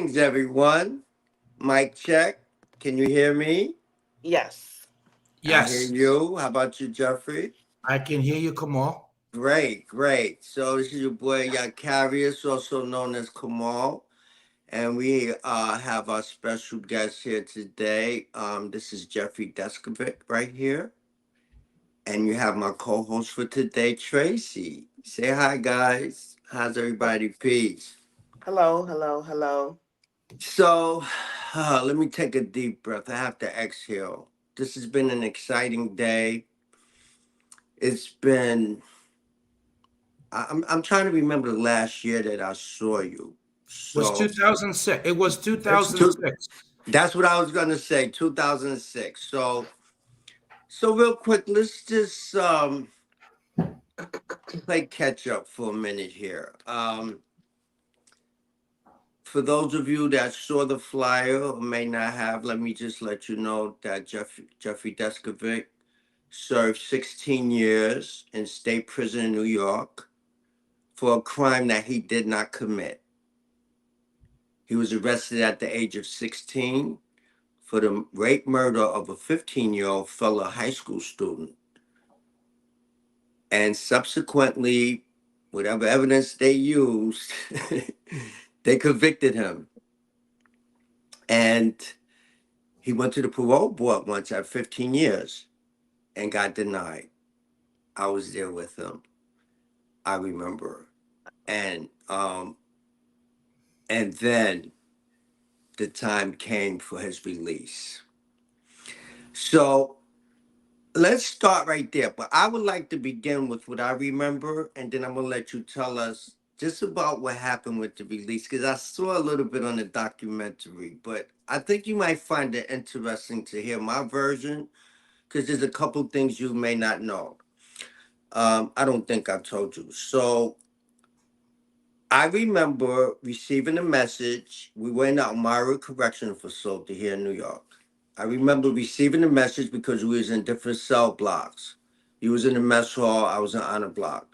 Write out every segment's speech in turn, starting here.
Greetings, everyone. Mic check. Can you hear me? Yes. I hear Yes, you. How about you, Jeffrey? I can hear you, Kamal. Great, great. So this is your boy Yakarius, also known as Kamal, and we have our special guest here today. This is Jeffrey Deskovic right here, and you have my co-host for today, Tracy. Say hi, guys. How's everybody? Peace. Hello, hello, hello. So, let me take a deep breath. I have to exhale. This has been an exciting day. It's been. I'm trying to remember the last year that I saw you. Was So 2006. It was it's two. 2006. That's what I was gonna say. 2006. So real quick, let's just play catch up for a minute here. For those of you that saw the flyer or may not have, let me just let you know that Jeffrey Deskovic served 16 years in state prison in New York for a crime that he did not commit. He was arrested at the age of 16 for the rape murder of a 15-year-old fellow high school student. And subsequently, whatever evidence they used, they convicted him. And he went to the parole board once at 15 years and got denied. I was there with him. I remember. And and then the time came for his release. So let's start right there. But I would like to begin with what I remember, and then I'm gonna let you tell us just about what happened with the release, because I saw a little bit on the documentary, but I think you might find it interesting to hear my version, because there's a couple things you may not know. I don't think I told you. So I remember receiving a message. We were in the Elmira Correctional Facility here in New York. I remember receiving a message because we was in different cell blocks. He was in the mess hall. I was in honor block.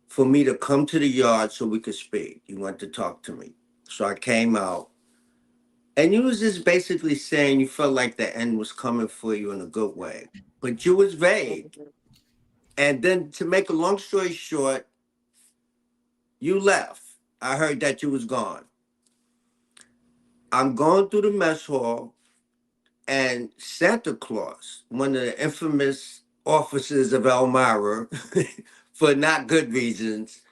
For me to come to the yard so we could speak. He wanted to talk to me. So I came out. And you was just basically saying you felt like the end was coming for you in a good way. But you was vague. Mhm. And then to make a long story short, you left. I heard that you was gone. I'm going through the mess hall, and Santa Claus, one of the infamous officers of Elmira, for not good reasons,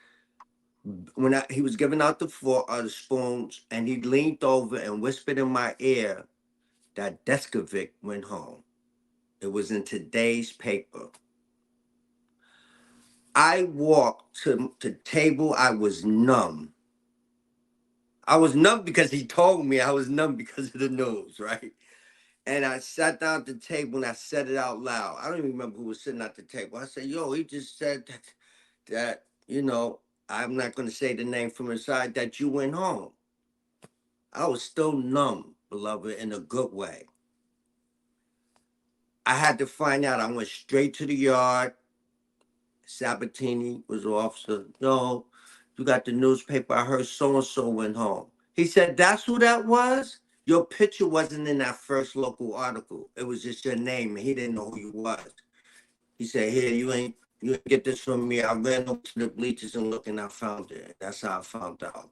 he was giving out the spoons, and he leaned over and whispered in my ear that Deskovic went home. It was in today's paper. I walked to the table. I was numb. I was numb because he told me. I was numb because of the news, right? And I sat down at the table and I said it out loud. I don't even remember who was sitting at the table. I said, yo, he just said that I'm not going to say the name from inside, that you went home. I was still numb, beloved, in a good way. I had to find out. I went straight to the yard. Sabatini was the officer. No, you got the newspaper. I heard so and so went home. He said, that's who that was? Your picture wasn't in that first local article. It was just your name, and he didn't know who you was. He said, here, you ain't get this from me. I ran over to the bleachers and looked, and I found it. That's how I found out.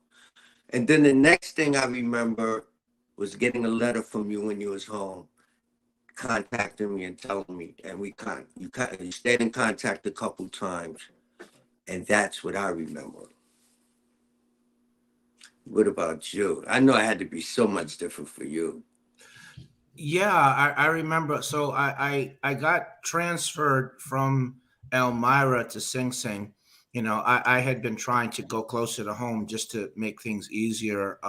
And then the next thing I remember was getting a letter from you when you was home, contacting me and telling me, and you stayed in contact a couple times, and that's what I remember. What about you? I know it had to be so much different for you. Yeah, I remember. So I got transferred from Elmira to Sing Sing. I had been trying to go closer to home just to make things easier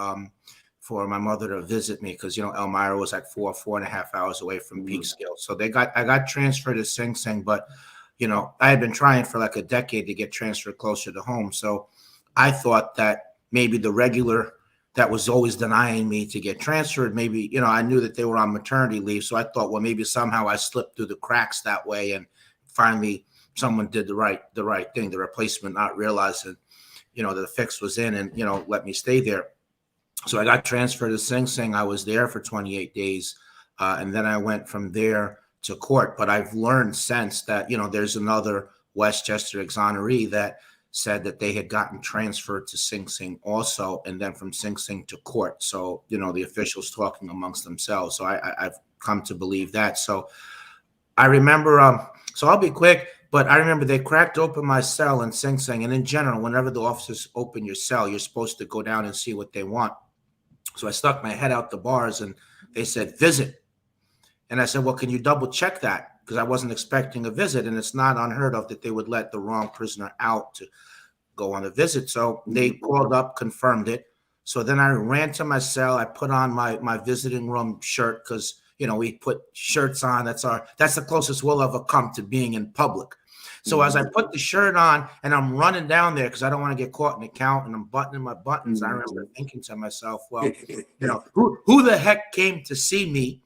for my mother to visit me because Elmira was like 4.5 hours away from Mhm. Peekskill. So I got transferred to Sing Sing, but I had been trying for like a decade to get transferred closer to home. So I thought that maybe the regular that was always denying me to get transferred, maybe, I knew that they were on maternity leave. So I thought, well, maybe somehow I slipped through the cracks that way. And finally someone did the right thing, the replacement, not realizing, the fix was in and, let me stay there. So I got transferred to Sing Sing. I was there for 28 days. And then I went from there to court. But I've learned since that, there's another Westchester exoneree that said that they had gotten transferred to Sing Sing also, and then from Sing Sing to court. So, the officials talking amongst themselves. So I've come to believe that. So I remember, so I'll be quick, but I remember they cracked open my cell in Sing Sing. And in general, whenever the officers open your cell, you're supposed to go down and see what they want. So I stuck my head out the bars and they said, visit. And I said, well, can you double check that? Because I wasn't expecting a visit. And it's not unheard of that they would let the wrong prisoner out to go on a visit. So they called up, confirmed it. So then I ran to my cell. I put on my visiting room shirt because, we put shirts on. That's the closest we'll ever come to being in public. So as I put the shirt on and I'm running down there because I don't want to get caught in the count and I'm buttoning my buttons, I remember thinking to myself, well, who the heck came to see me?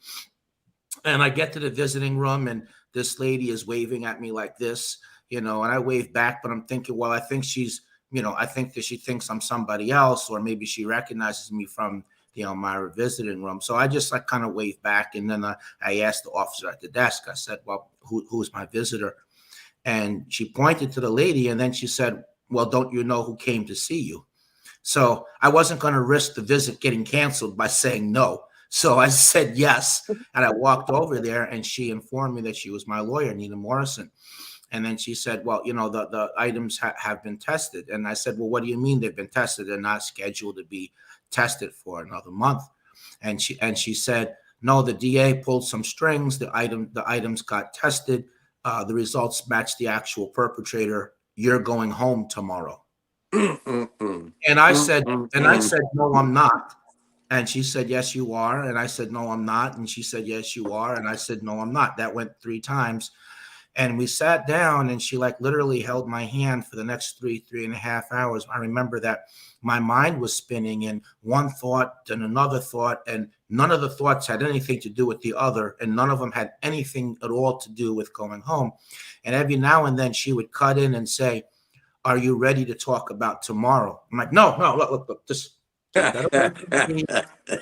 And I get to the visiting room and this lady is waving at me like this, and I wave back, but I'm thinking, well, I think I think that she thinks I'm somebody else, or maybe she recognizes me from the Elmira visiting room. So I just like kind of wave back. And then I asked the officer at the desk, I said, well, who's my visitor? And she pointed to the lady and then she said, well, don't you know who came to see you? So I wasn't going to risk the visit getting canceled by saying no. So I said yes. And I walked over there and she informed me that she was my lawyer, Nina Morrison. And then she said, well, the items have been tested. And I said, well, what do you mean they've been tested? They're not scheduled to be tested for another month. And she said, no, the DA pulled some strings. The items got tested. The results match the actual perpetrator. You're going home tomorrow. And I said, no, I'm not. And she said, yes, you are. And I said, no, I'm not. And she said, yes, you are. And I said, no, I'm not. That went 3 times. And we sat down and she like literally held my hand for the next 3.5 hours. I remember that my mind was spinning and one thought and another thought, and none of the thoughts had anything to do with the other. And none of them had anything at all to do with going home. And every now and then she would cut in and say, are you ready to talk about tomorrow? I'm like, no, look, just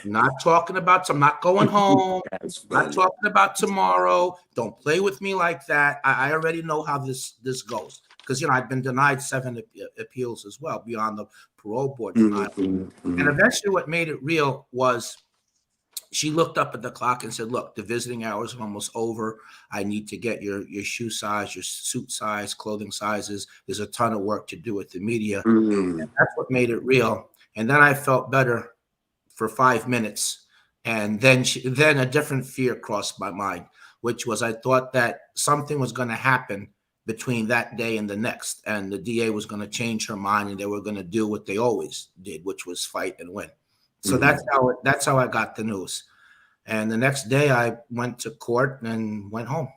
not talking about, I'm not going home. Not talking about tomorrow. Don't play with me like that. I already know how this goes. Because, I'd been denied 7 appeals as well, beyond the parole board denial. And eventually what made it real was she looked up at the clock and said, look, the visiting hours are almost over. I need to get your shoe size, your suit size, clothing sizes. There's a ton of work to do with the media. And that's what made it real. And then I felt better for 5 minutes. And then a different fear crossed my mind, which was I thought that something was going to happen between that day and the next. And the DA was going to change her mind and they were going to do what they always did, which was fight and win. So that's how I got the news. And the next day I went to court and went home.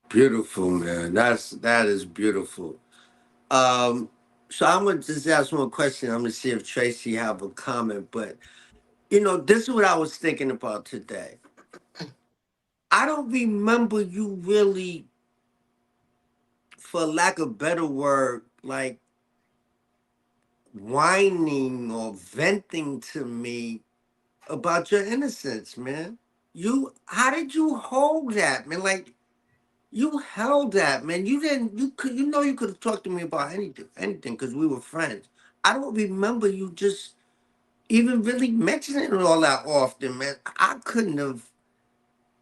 Beautiful, man. That is beautiful. So I'm gonna just ask one question. I'm gonna see if Tracy have a comment, but this is what I was thinking about today. I don't remember you really, for lack of a better word, like whining or venting to me about your innocence, man. How did you hold that, man? Like, you held that, man. You didn't. You could have talked to me about anything, because we were friends. I don't remember you just even really mentioning it all that often, man. I couldn't have.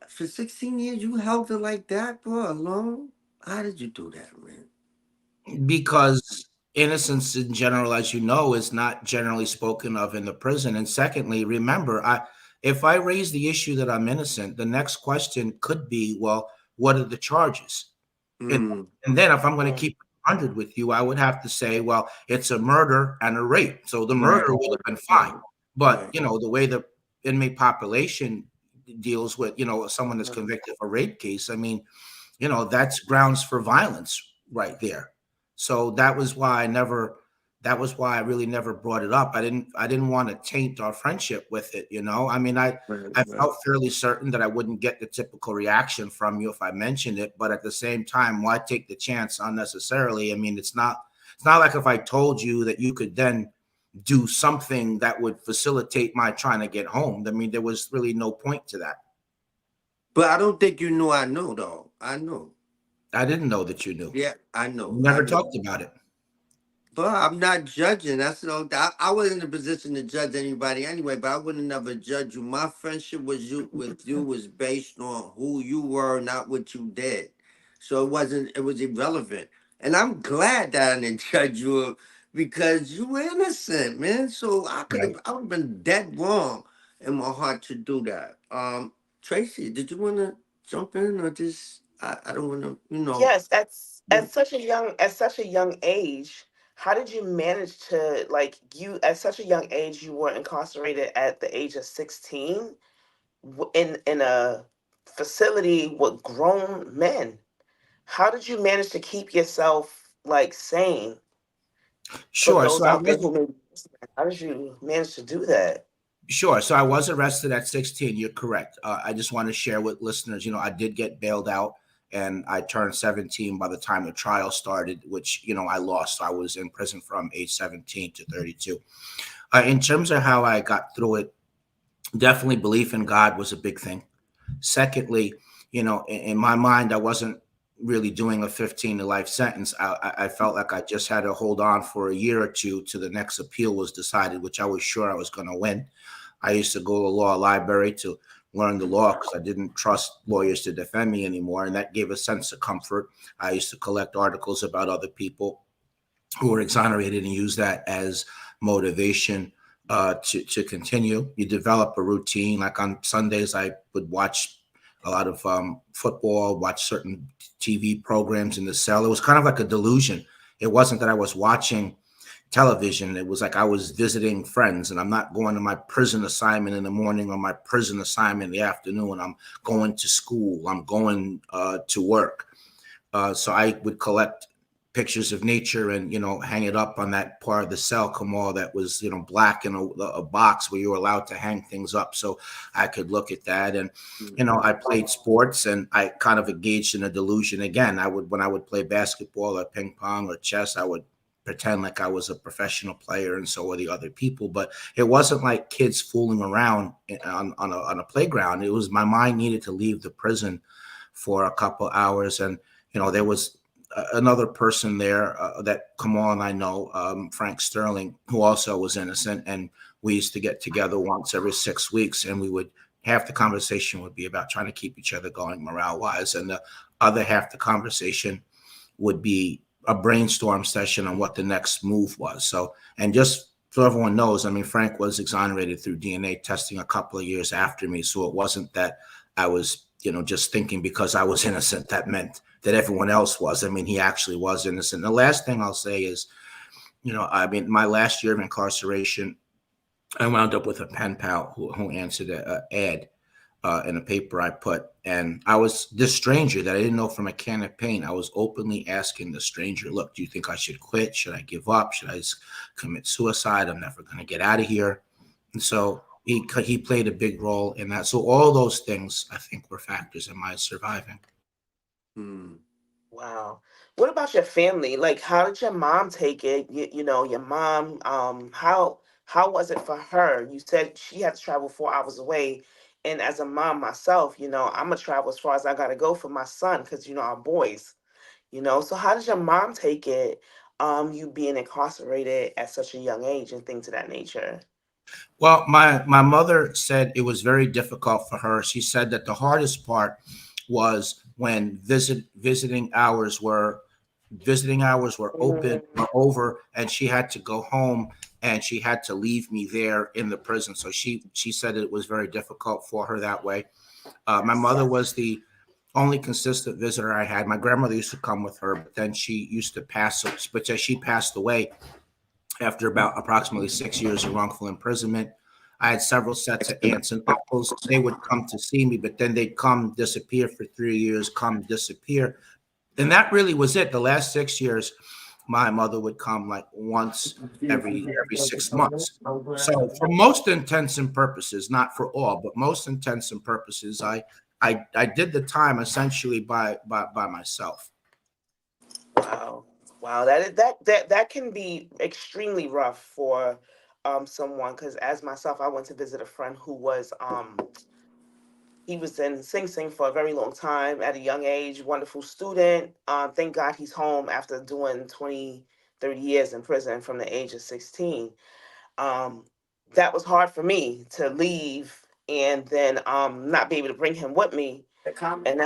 For 16 years, you held it like that, bro, alone. How did you do that, man? Because innocence in general, as you know, is not generally spoken of in the prison. And secondly, remember, if I raise the issue that I'm innocent, the next question could be, well, what are the charges? And then if I'm going to keep 100 with you, I would have to say, well, it's a murder and a rape. So the murder would have been fine. But, the way the inmate population deals with, someone that's convicted of a rape case, I mean, that's grounds for violence right there. So that was why I really never brought it up. I didn't want to taint our friendship with it. I mean, I felt fairly certain that I wouldn't get the typical reaction from you if I mentioned it, but at the same time, why take the chance unnecessarily? I mean, it's not like if I told you that you could then do something that would facilitate my trying to get home. I mean, there was really no point to that. But I don't think you knew I know though. I know. I didn't know that you knew. Yeah, I know. You I never know. talked about it. But I'm not judging. That's no. I wasn't in a position to judge anybody anyway. But I would not never judge you. My friendship was you with you was based on who you were, not what you did. So it wasn't. It was irrelevant. And I'm glad that I didn't judge you because you were innocent, man. So I could Right. have. I would have been dead wrong in my heart to do that. Tracy, did you want to jump in or just? I don't want to. Yes, at such a young age, how did you manage to, like, you at such a young age you were incarcerated at the age of 16 in a facility with grown men? How did you manage to keep yourself like sane for Sure. So those I out there was who may be listening? How did you manage to do that? Sure. So I was arrested at 16. You're correct. I just want to share with listeners, I did get bailed out and I turned 17 by the time the trial started, which, I lost. So I was in prison from age 17 to 32. In terms of how I got through it, definitely belief in God was a big thing. Secondly, in my mind, I wasn't really doing a 15 to life sentence. I felt like I just had to hold on for a year or two till the next appeal was decided, which I was sure I was going to win. I used to go to the law library to learn the law because I didn't trust lawyers to defend me anymore. And that gave a sense of comfort. I used to collect articles about other people who were exonerated and use that as motivation to continue. You develop a routine. Like on Sundays, I would watch a lot of football, watch certain TV programs in the cell. It was kind of like a delusion. It wasn't that I was watching television. It was like I was visiting friends, and I'm not going to my prison assignment in the morning or my prison assignment in the afternoon. I'm going to school. I'm going to work. So I would collect pictures of nature and hang it up on that part of the cell, Kamal, that was black in a box where you were allowed to hang things up, so I could look at that. And I played sports and I kind of engaged in a delusion again. When I would play basketball or ping pong or chess, I would pretend like I was a professional player, and so were the other people. But it wasn't like kids fooling around on a playground. It was my mind needed to leave the prison for a couple hours. And there was another person there that Kamal and I know, Frank Sterling, who also was innocent. And we used to get together once every 6 weeks, and we would half the conversation would be about trying to keep each other going morale wise. And the other half the conversation would be a brainstorm session on what the next move was. So, and just so everyone knows, I mean, Frank was exonerated through DNA testing a couple of years after me. So it wasn't that I was, just thinking because I was innocent, that meant that everyone else was. I mean, he actually was innocent. The last thing I'll say is, I mean, my last year of incarceration, I wound up with a pen pal who answered an ad in a paper I put. And I was this stranger that I didn't know from a can of paint. I was openly asking the stranger, look, do you think I should quit? Should I give up? Should I just commit suicide? I'm never going to get out of here. And so he played a big role in that. So all those things, I think, were factors in my surviving. Hmm. Wow. What about your family? Like, how did your mom take it? Your mom, how was it for her? You said she had to travel 4 hours away. And as a mom myself, I'm gonna travel as far as I gotta go for my son because our boys. So how did your mom take it, you being incarcerated at such a young age and things of that nature? Well, my mother said it was very difficult for her. She said that the hardest part was when visiting hours were open Mm. or over, and she had to go home and she had to leave me there in the prison. So she said it was very difficult for her that way. My Yes. mother was the only consistent visitor I had. My grandmother used to come with her, but then she used to pass. But she passed away after about approximately 6 years of wrongful imprisonment. I had several sets of aunts and uncles. They would come to see me, but then they'd come, disappear for 3 years, come, disappear. And that really was it. The last 6 years, my mother would come like once every 6 months. So for most intents and purposes, not for all, but most intents and purposes, I did the time essentially by myself. Wow. Wow. That can be extremely rough for someone, because as myself, I went to visit a friend who was he was in Sing Sing for a very long time at a young age, wonderful student. Thank God he's home after doing 20, 30 years in prison from the age of 16. Um, that was hard for me to leave and then not be able to bring him with me. And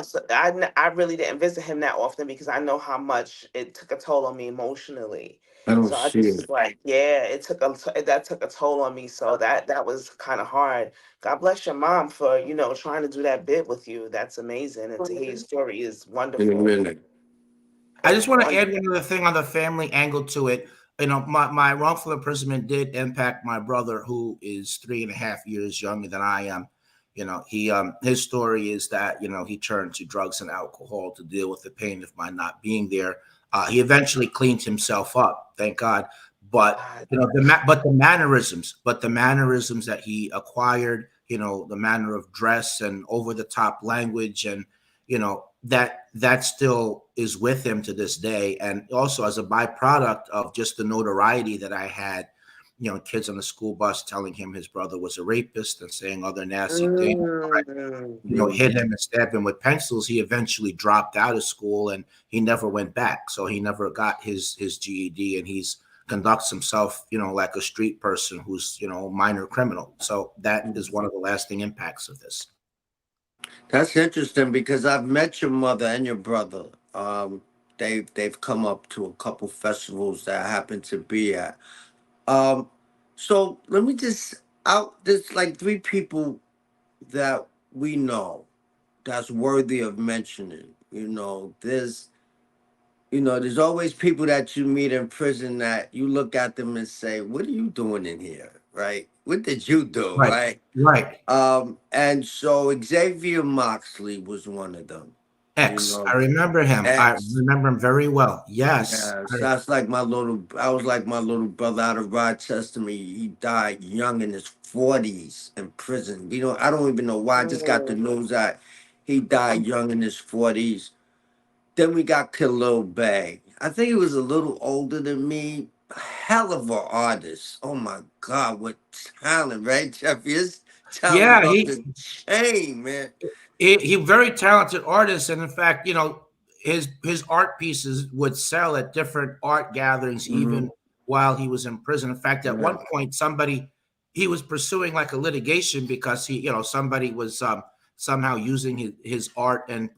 I really didn't visit him that often because I know how much it took a toll on me emotionally. I don't So I see just it. was like, yeah, that took a toll on me. So that was kind of hard. God bless your mom for trying to do that bit with you. That's amazing, and to hear your story is In a wonderful. minute. I It's just want to add wonderful. one other thing on the family angle to it. My wrongful imprisonment did impact my brother, who is 3.5 years younger than I am. He his story is that he turned to drugs and alcohol to deal with the pain of my not being there. He eventually cleaned himself up, thank God. But God. but the mannerisms that he acquired, the manner of dress and over the top language, and that still is with him to this day. And also as a byproduct of just the notoriety that I had, kids on the school bus telling him his brother was a rapist and saying other nasty things, Mm. hit Mhm. him and stabbed him with pencils. He eventually dropped out of school and he never went back. So he never got his GED, and he's conducts himself, like a street person who's, a minor criminal. So that is one of the lasting impacts of this. That's interesting because I've met your mother and your brother. They've come up to a couple festivals that I happen to be at. Um, so let me just out. There's like three people that we know that's worthy of mentioning. There's always people that you meet in prison that you look at them and say, "What are you doing in here?" Right? What did you do? Right. Right? Right. And so Xavier Moxley was one of them. You X. I know, remember him. I X. remember him very well. Yes. Yeah, so that's like my little. I was like my little brother out of Rochester. He died young in his 40s in prison. I don't even know why. I just got the Mm. news that he died young in his 40s. Then we got Khalil Bay. I think he was a little older than me. Hell of a artist. Oh my God, what talent, right, Jeff? His talent Yeah, off the chain, man. he very talented artist, and in fact, his art pieces would sell at different art gatherings Hmm. even while he was in prison. In fact, at Yeah. one point, he was pursuing like a litigation because somebody was somehow using his art and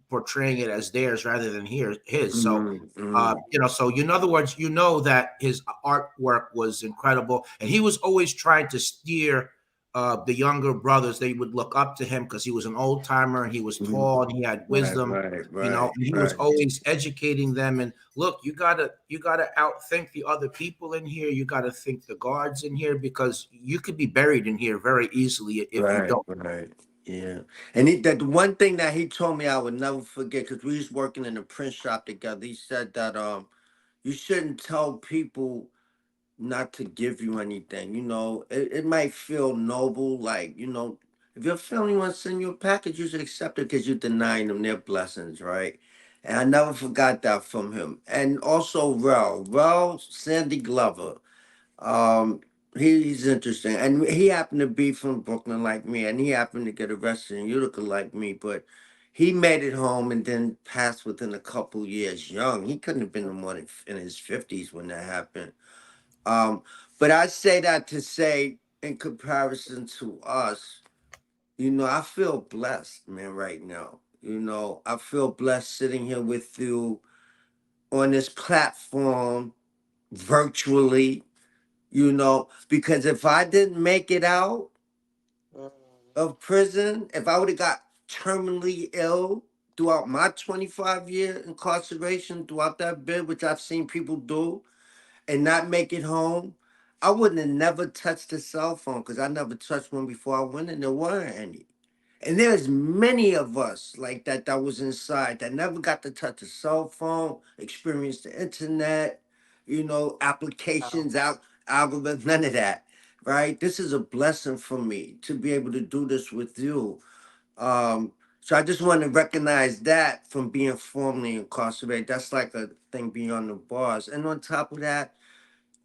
portraying it as theirs rather than his. So. Hmm. Hmm. So in other words, that his artwork was incredible, and he was always trying to steer the younger brothers. They would look up to him because he was an old timer and he was Hmm. tall and he had Right, wisdom, right, right, and he was right, always educating them. And look, you gotta outthink the other people in here. You gotta think the guards in here because you could be buried in here very easily if you right, don't. right. Yeah. And that one thing that he told me I would never forget, because we was working in a print shop together. He said that you shouldn't tell people not to give you anything. It might feel noble, like, if your family wants to send you a package, you should accept it because you're denying them their blessings, right? And I never forgot that from him. And also Rel Sandy Glover. Um, he's interesting, and he happened to be from Brooklyn like me, and he happened to get arrested in Utica like me, but he made it home and then passed within a couple years young. He couldn't have been more than in his 50s when that happened. Um, but I say that to say, in comparison to us, I feel blessed, man, right now. I feel blessed sitting here with you on this platform virtually, because if I didn't make it out Mm. of prison, if I would have got terminally ill throughout my 25-year incarceration, throughout that bit, which I've seen people do, and not make it home, I wouldn't have never touched a cell phone because I never touched one before I went, and there weren't any. And there's many of us like that was inside that never got to touch a cell phone, experience the internet, Wow. applications out, algorithms, none of that. Right? This is a blessing for me to be able to do this with you. So I just want to recognize that from being formerly incarcerated. That's like a thing beyond the bars. And on top of that,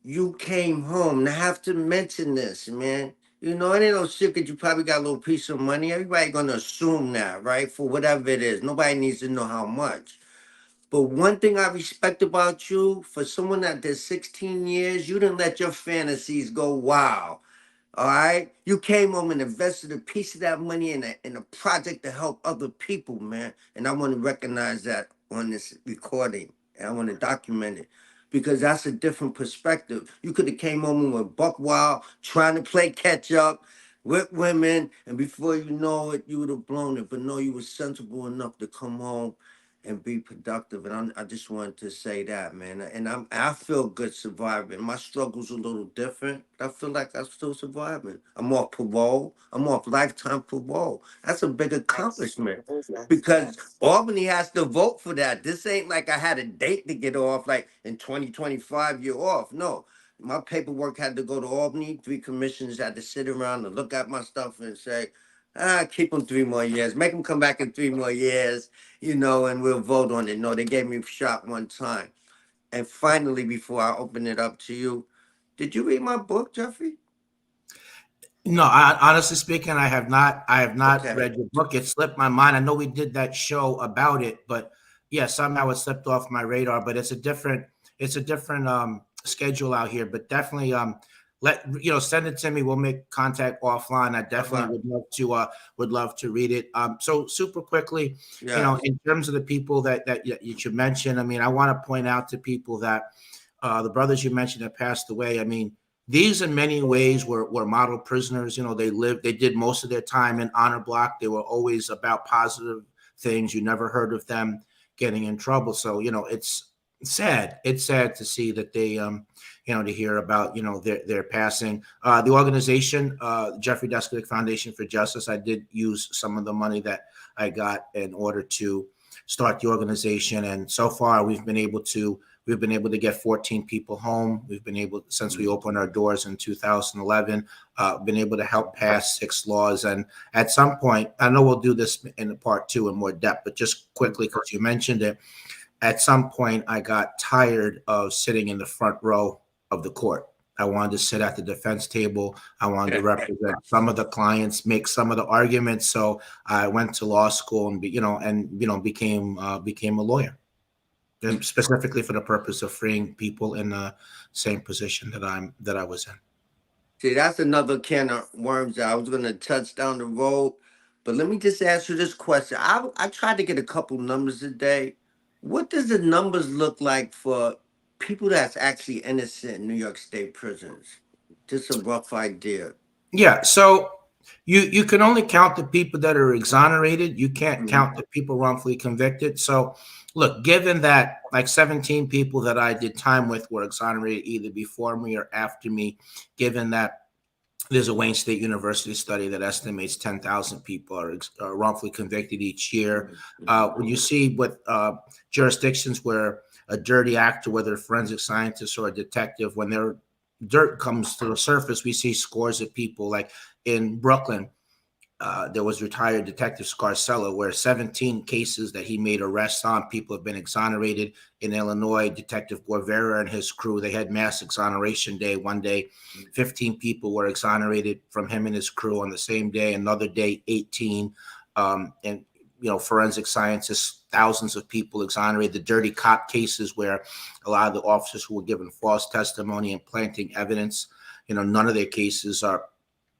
you came home. Now I have to mention this, man. You know, it ain't no secret. You probably got a little piece of money. Everybody gonna assume that, right? For whatever it is. Nobody needs to know how much. But one thing I respect about you, for someone that did 16 years, you didn't let your fantasies go wild. All right, you came home and invested a piece of that money in a project to help other people, man. And I want to recognize that on this recording, and I want to document it because that's a different perspective. You could have came home with buck wild, trying to play catch up with women, and before you know it, you would have blown it. But no, you were sensible enough to come home and be productive. And I just wanted to say that, man. And I feel good surviving. My struggle's a little different. But I feel like I'm still surviving. I'm off parole. I'm off lifetime parole. That's a big Yes. accomplishment Yes. because Yes. Albany has to vote for that. This ain't like I had a date to get off, like in 2025 you're off. No. My paperwork had to go to Albany. Three commissioners had to sit around and look at my stuff and say, keep them 3 more years. Make them come back in 3 more years, and we'll vote on it. No, they gave me a shot one time. And finally, before I open it up to you, did you read my book, Jeffrey? No, honestly speaking, I have not. I have not Okay. read your book. It slipped my mind. I know we did that show about it, but yeah, somehow it slipped off my radar. But it's a different schedule out here. But definitely, let send it to me. We'll make contact offline. I All definitely right. would love to read it. So super quickly, Yes. in terms of the people that you should mention, I mean, I want to point out to people that the brothers you mentioned that passed away. I mean, these in many ways were model prisoners. They did most of their time in honor block. They were always about positive things. You never heard of them getting in trouble. So, it's sad. It's sad to see that to hear about, their passing. The organization, Jeffrey Deskovic Foundation for Justice, I did use some of the money that I got in order to start the organization. And so far we've been able to get 14 people home. We've been able, since we opened our doors in 2011, been able to help pass 6 laws. And at some point, I know we'll do this in part two in more depth, but just quickly, because you mentioned it, at some point, I got tired of sitting in the front row of the court. I wanted to sit at the defense table. I wanted to represent some of the clients, make some of the arguments. So I went to law school and became a lawyer, and specifically for the purpose of freeing people in the same position that I was in. See, that's another can of worms that I was going to touch down the road. But let me just ask you this question. I tried to get a couple numbers today. What does the numbers look like for people that's actually innocent in New York State prisons? Just a rough idea. Yeah, so you can only count the people that are exonerated. You can't count Mhm. the people wrongfully convicted. So look, given that like 17 people that I did time with were exonerated either before me or after me, given that there's a Wayne State University study that estimates 10,000 people are wrongfully convicted each year. When you see what jurisdictions where a dirty actor, whether a forensic scientist or a detective, when their dirt comes to the surface, we see scores of people. Like in Brooklyn, there was retired Detective Scarcella, where 17 cases that he made arrests on, people have been exonerated. In Illinois, Detective Guevara and his crew, they had mass exoneration day. One day, 15 people were exonerated from him and his crew on the same day. Another day, 18. And forensic scientists, thousands of people exonerated. The dirty cop cases where a lot of the officers who were given false testimony and planting evidence, none of their cases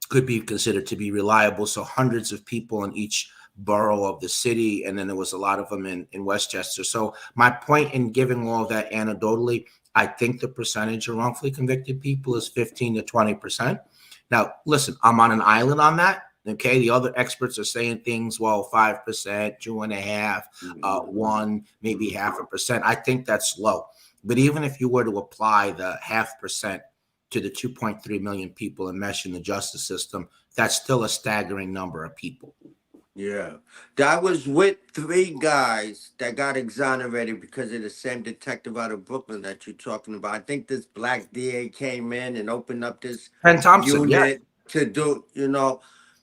could be considered to be reliable. So hundreds of people in each borough of the city, and then there was a lot of them in Westchester. So my point in giving all of that anecdotally, I think the percentage of wrongfully convicted people is 15 to 20%. Now, listen, I'm on an island on that. Okay, the other experts are saying things, well, 5%, 2.5%, one, maybe 0.5%. I think that's low. But even if you were to apply the 0.5% to the 2.3 million people enmeshed in the justice system, that's still a staggering number of people. Yeah. That was with three guys that got exonerated because of the same detective out of Brooklyn that you're talking about. I think this black DA came in and opened up this Penn Thompson, yeah, unit to do.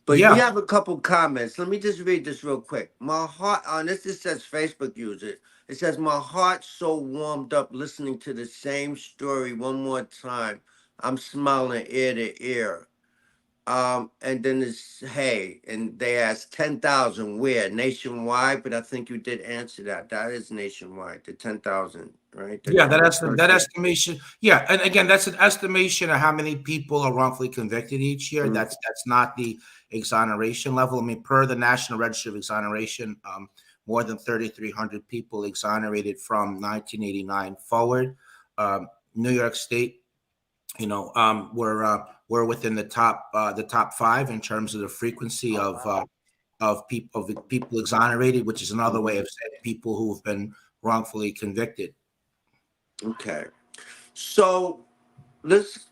But we yeah. have a couple comments. Let me just read this real quick. My heart on this, it says Facebook user. It says, "My heart so warmed up listening to the same story one more time. I'm smiling ear to ear." And then it's hey, and they asked 10,000 where nationwide, but I think you did answer that. That is nationwide, the 10,000, right? Yeah, That you that incarcerated. estimation. Yeah, and again, that's an estimation of how many people are wrongfully convicted each year. Mm, That's not the exoneration level. I mean, per the National Register of Exoneration, more than 3,300 people exonerated from 1989 forward. New York State, we're within the top five in terms of the frequency Oh wow. of people exonerated, which is another way mhm. of saying people who have been wrongfully convicted. Okay, so let's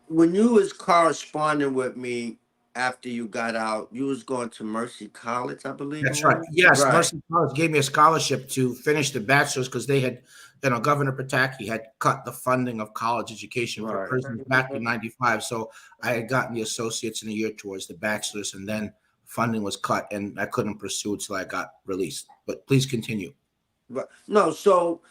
when you was corresponding with me after you got out, you was going to Mercy College, I believe it That's right. was. Yes, Right, Mercy College gave me a scholarship to finish the bachelor's because they had, Governor Pataki had cut the funding of college education for right. prisoners back in '95. So I had gotten the associates in a year towards the bachelor's, and then funding was cut, and I couldn't pursue until I got released. But please continue. But no, so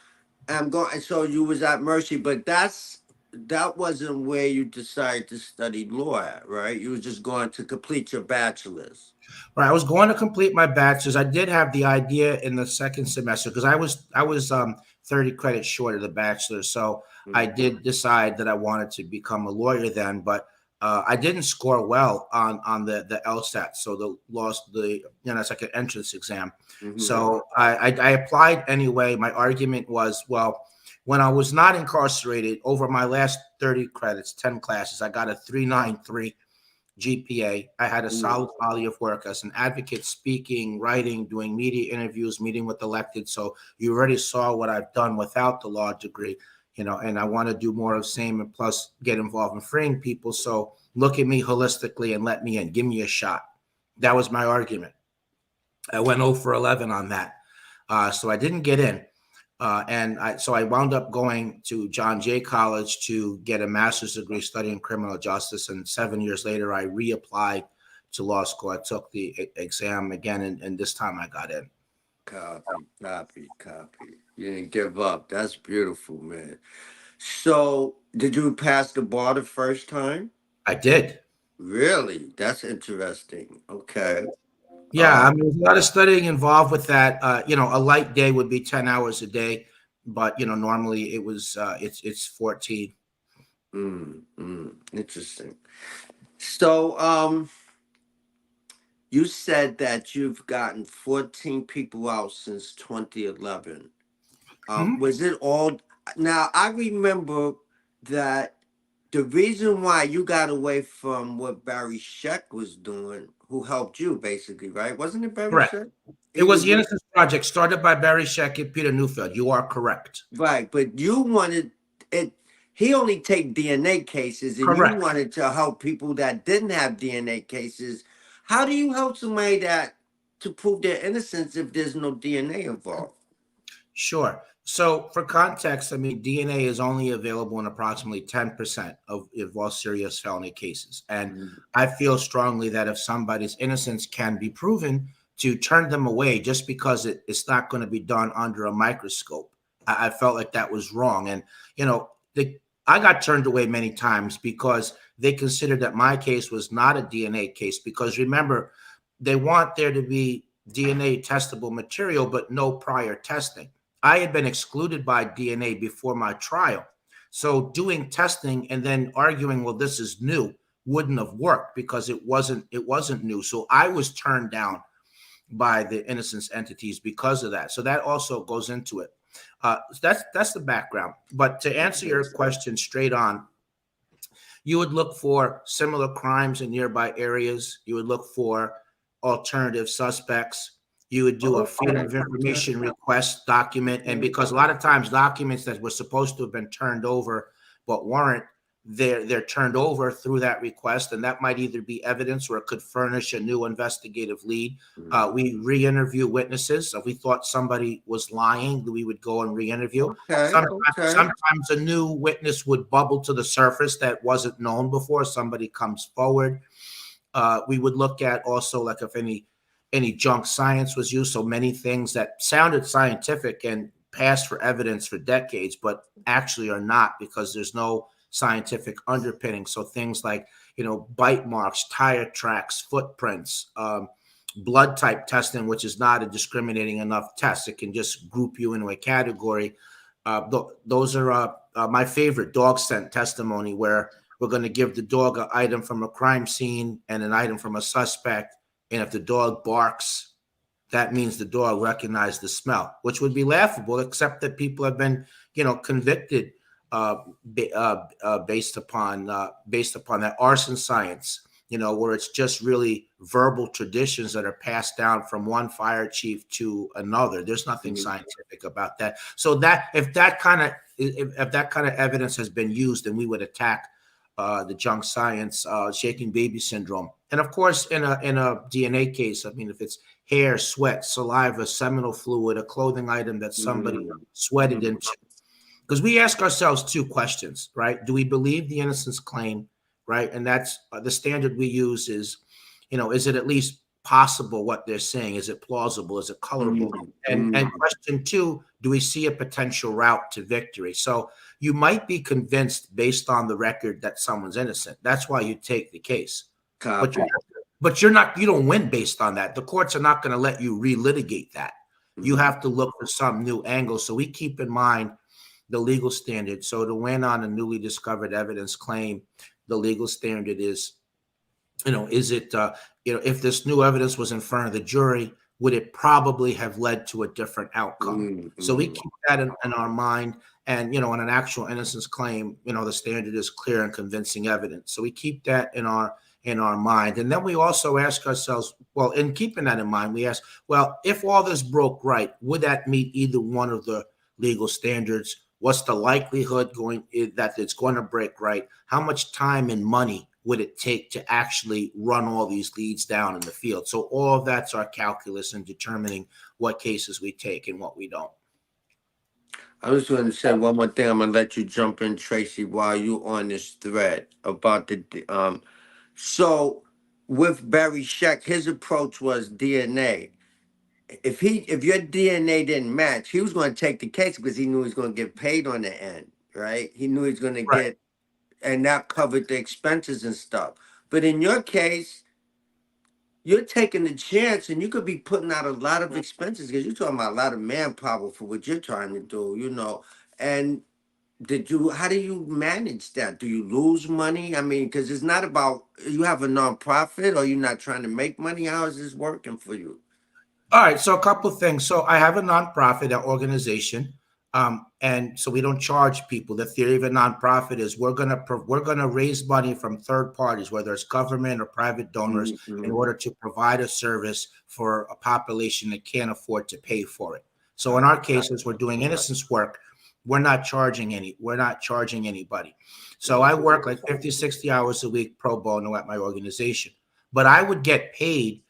I'm going. So you was at Mercy, but that wasn't where you decided to study law at, right? You was just going to complete your bachelor's. Right. I was going to complete my bachelor's. I did have the idea in the second semester because I was 30 credits short of the bachelor's. So I Mm, did decide that I wanted to become a lawyer then, but I didn't score well on the LSAT. So the lost the it's like an entrance exam. mm-hmm. So I applied anyway. My argument was, well, when I was not incarcerated, over my last 30 credits, 10 classes, I got a 393 GPA. I had a Mm, solid body of work as an advocate, speaking, writing, doing media interviews, meeting with elected. So you already saw what I've done without the law degree, and I want to do more of the same and plus get involved in freeing people. So look at me holistically and let me in. Give me a shot. That was my argument. I went 0 for 11 on that. So I didn't get in. So I wound up going to John Jay College to get a master's degree studying criminal justice. And 7 years later, I reapplied to law school. I took the exam again, and this time I got in. copy, copy, copy. You didn't give up. That's beautiful, man. So, did you pass the bar the first time? I did. Really? That's interesting. Okay. Yeah, I Um. mean, there's a lot of studying involved with that. A light day would be 10 hours a day, but normally it's 14. Interesting. So, you said that you've gotten 14 people out since 2011. Mhm. Was it all? Now, I remember that the reason why you got away from what Barry Sheck was doing, who helped you basically, right? Wasn't it Barry Correct. Sheck? It He was was the Innocence Project started by Barry Sheck and Peter Neufeld. You are correct. right, but you wanted it. He only take DNA cases, and you Correct. wanted to help people that didn't have DNA cases. How do you help somebody that to prove their innocence if there's no DNA involved? Sure. So, for context, I mean, DNA is only available in approximately 10% of all serious felony cases. And Mhm. I feel strongly that if somebody's innocence can be proven, to turn them away just because it's not going to be done under a microscope, I felt like that was wrong. And, you know, the, I got turned away many times because they considered that my case was not a DNA case. Because remember, they want there to be DNA testable material, but no prior testing. I had been excluded by DNA before my trial. So doing testing and then arguing, well, this is new, wouldn't have worked because it wasn't new. So I was turned down by the innocence entities because of that. So that also goes into it. That's the background. But to answer your question straight on, you would look for similar crimes in nearby areas. You would look for alternative suspects. You would do a freedom Okay, of okay. information request document. And because a lot of times documents that were supposed to have been turned over but weren't, they're turned over through that request. And that might either be evidence or it could furnish a new investigative lead. Mhm. We re-interview witnesses. If we thought somebody was lying, we would go and re-interview. Okay, Sometimes, okay. sometimes a new witness would bubble to the surface that wasn't known before. Somebody comes forward. We would look at also like if any any junk science was used. So many things that sounded scientific and passed for evidence for decades, but actually are not because there's no scientific underpinning. So things like, bite marks, tire tracks, footprints, blood type testing, which is not a discriminating enough test. It can just group you into a category. Those are my favorite dog scent testimony, where we're going to give the dog an item from a crime scene and an item from a suspect. And if the dog barks, that means the dog recognized the smell, which would be laughable, except that people have been, convicted uh, based upon that arson science. Where it's just really verbal traditions that are passed down from one fire chief to another. There's nothing Mhm. scientific about that. So that if that kind of evidence has been used, then we would attack the junk science, shaking baby syndrome, and of course, in a DNA case, I mean, if it's hair, sweat, saliva, seminal fluid, a clothing item that somebody Mhm. sweated into. Because we ask ourselves two questions, right? Do we believe the innocence claim, right? And that's the standard we use is, is it at least possible what they're saying? Is it plausible? Is it colorable? Mhm. And Mhm. question two, do we see a potential route to victory? So you might be convinced based on the record that someone's innocent. That's why you take the case. But Copy. you're not, you don't win based on that. The courts are not going to let you relitigate that. You Mhm. have to look for some new angle. So we keep in mind the legal standard. So to win on a newly discovered evidence claim, the legal standard is, is it, if this new evidence was in front of the jury, would it probably have led to a different outcome? Mhm. So we Mhm. keep that in our mind. And, on an actual innocence claim, the standard is clear and convincing evidence. So we keep that in our mind. And then we also ask ourselves, well, in keeping that in mind, we ask, well, if all this broke right, would that meet either one of the legal standards? What's the likelihood that it's going to break right? How much time and money would it take to actually run all these leads down in the field? So all of that's our calculus in determining what cases we take and what we don't. I was going to say one more thing. I'm gonna let you jump in, Tracy, while you on this thread about the. So with Barry Sheck, his approach was DNA. If your DNA didn't match, he was going to take the case because he knew he was going to get paid on the end, right? He knew he was going to Right. get, and that covered the expenses and stuff. But in your case, you're taking the chance, and you could be putting out a lot of expenses because you're talking about a lot of manpower for what you're trying to do. And how do you manage that? Do you lose money? I mean, because it's not about you have a nonprofit or you're not trying to make money. How is this working for you? All right, so a couple of things. So I have a nonprofit organization, and so we don't charge people. The theory of a nonprofit is we're gonna raise money from third parties, whether it's government or private donors, in Mm-hmm. order to provide a service for a population that can't afford to pay for it. So in Copy. our cases, we're doing innocence work. We're not charging anybody. So I work like 50, 60 hours a week pro bono at my organization. But I would get paid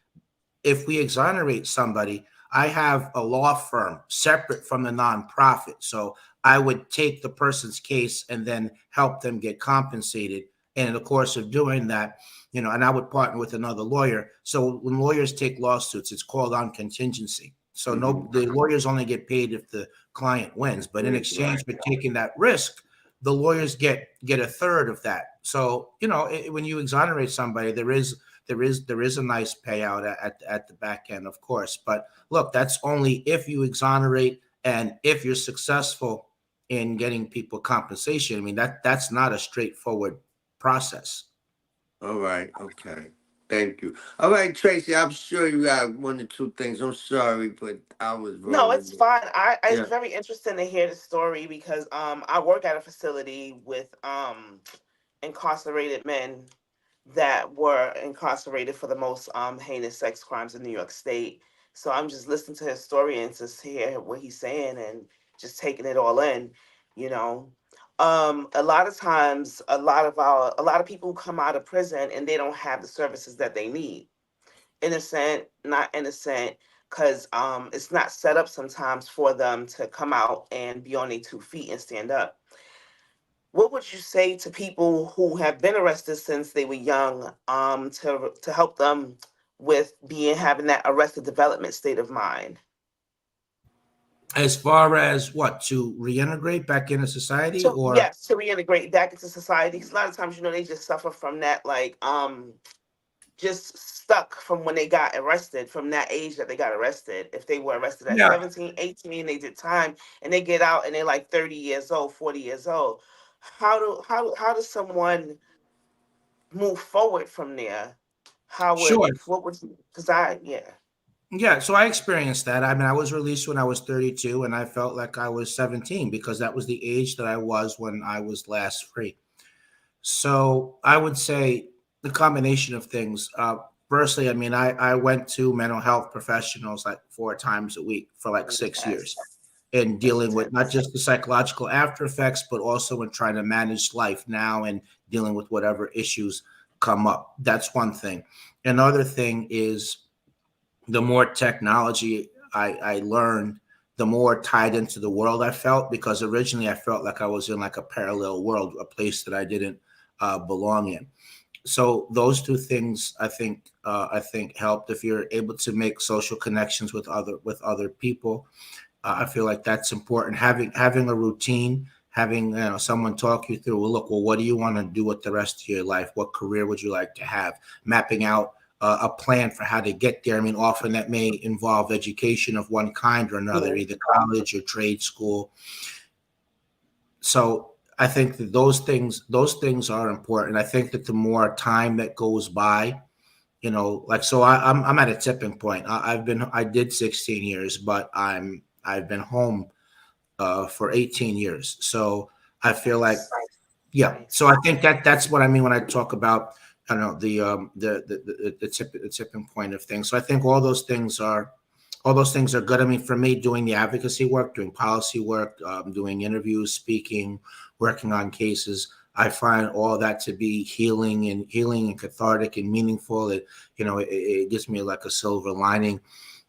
if we exonerate somebody. I have a law firm separate from the nonprofit. So I would take the person's case and then help them get compensated. And in the course of doing that, and I would partner with another lawyer. So when lawyers take lawsuits, it's called on contingency. So Mm-hmm. no, the lawyers only get paid if the client wins. But in Right, exchange right. for taking that risk, the lawyers get a third of that. So when you exonerate somebody, there is a nice payout at the back end, of course. But look, that's only if you exonerate and if you're successful in getting people compensation. I mean, that's not a straightforward process. All right. Okay. Thank you. All right, Tracy. I'm sure you got one or two things. I'm sorry, but I was No, it's rolling. fine. It's Yeah. very interesting to hear the story because I work at a facility with incarcerated men that were incarcerated for the most heinous sex crimes in New York State. So I'm just listening to his story and just hear what he's saying and just taking it all in, you know. A lot of times, a lot of people come out of prison and they don't have the services that they need. Innocent, not innocent, because it's not set up sometimes for them to come out and be on their 2 feet and stand up. What would you say to people who have been arrested since they were young, to help them with being having that arrested development state of mind? As far as what, to reintegrate back into society, So or yes, to reintegrate back into society. 'Cause a lot of times, they just suffer from that, like just stuck from when they got arrested, from that age that they got arrested. If they were arrested at yeah, 17, 18, they did time and they get out and they're like 30 years old, 40 years old. How does someone move forward from there? How would sure. what would because I yeah. Yeah, so I experienced that. I mean, I was released when I was 32, and I felt like I was 17 because that was the age that I was when I was last free. So I would say the combination of things. Firstly, I mean, I went to mental health professionals like 4 times a week for like 6 years, Yes, and that's dealing with not intense. just the psychological after effects, but also in trying to manage life now and dealing with whatever issues come up. That's one thing. Another thing is the more technology I learned, the more tied into the world I felt, because originally I felt like I was in like a parallel world, a place that I didn't belong in. So those two things I think helped. If you're able to make social connections with other people, I feel like that's important. Having a routine, having someone talk you through. Well, look, well, what do you want to do with the rest of your life? What career would you like to have? Mapping out a plan for how to get there. I mean, often that may involve education of one kind or another, Mhm. either college or trade school. So I think that those things are important. I think that the more time that goes by, like, so I'm at a tipping point. I did 16 years, but I've been home for 18 years. So I feel like, Nice. yeah. So Nice. I think that's what I mean when I talk about, I don't know, the tipping point of things. So I think all those things are good. I mean, for me, doing the advocacy work, doing policy work, doing interviews, speaking, working on cases, I find all that to be healing and cathartic and meaningful. It gives me like a silver lining.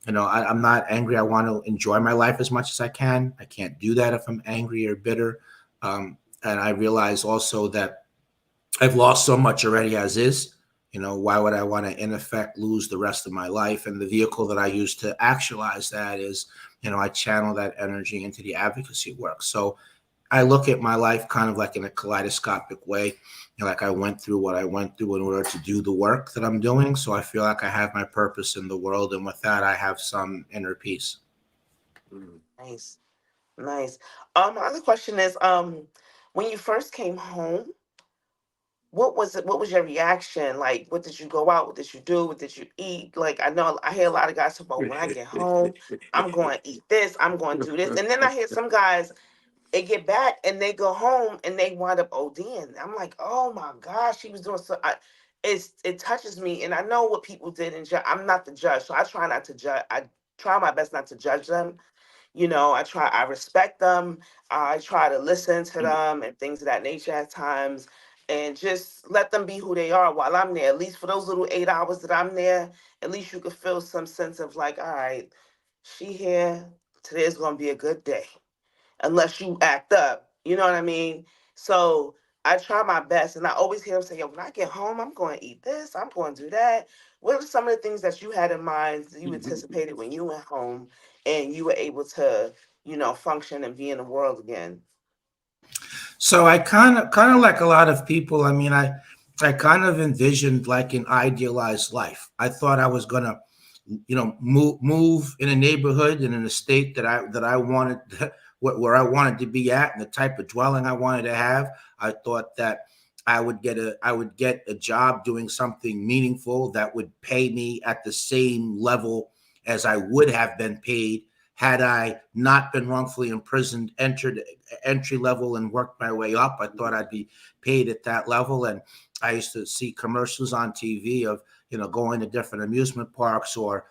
I'm not angry. I want to enjoy my life as much as I can. I can't do that if I'm angry or bitter. And I realize also that I've lost so much already as is. Why would I want to, in effect, lose the rest of my life? And the vehicle that I use to actualize that is, I channel that energy into the advocacy work. So I look at my life kind of like in a kaleidoscopic way. Like I went through what I went through in order to do the work that I'm doing. So I feel like I have my purpose in the world. And with that, I have some inner peace. Mm. Nice. Nice. My other question is, when you first came home, what was it? What was your reaction? Like, what did you go out? What did you do? What did you eat? Like, I know I hear a lot of guys talk about when I get home, I'm going to eat this, I'm going to do this, and then I hear some guys they get back and they go home and they wind up ODing. I'm like, oh my gosh, she was doing so. It touches me, and I know what people did, and I'm not the judge, so I try not to judge. I try my best not to judge them. I respect them. I try to listen to them and things of that nature at times, and just let them be who they are while I'm there. At least for those little 8 hours that I'm there, at least you could feel some sense of like, all right, she here. Today's gonna be a good day unless you act up. You know what I mean? So I try my best, and I always hear them say, "Yo, when I get home, I'm going to eat this. I'm going to do that." What are some of the things that you had in mind that you anticipated when you went home and you were able to, function and be in the world again? So I kind of like a lot of people. I mean, I kind of envisioned like an idealized life. I thought I was gonna, move in a neighborhood and in a state that I wanted, where I wanted to be at, and the type of dwelling I wanted to have. I thought that I would get a job doing something meaningful that would pay me at the same level as I would have been paid had I not been wrongfully imprisoned, entered entry level and worked my way up. I thought I'd be paid at that level. And I used to see commercials on TV of, going to different amusement parks or,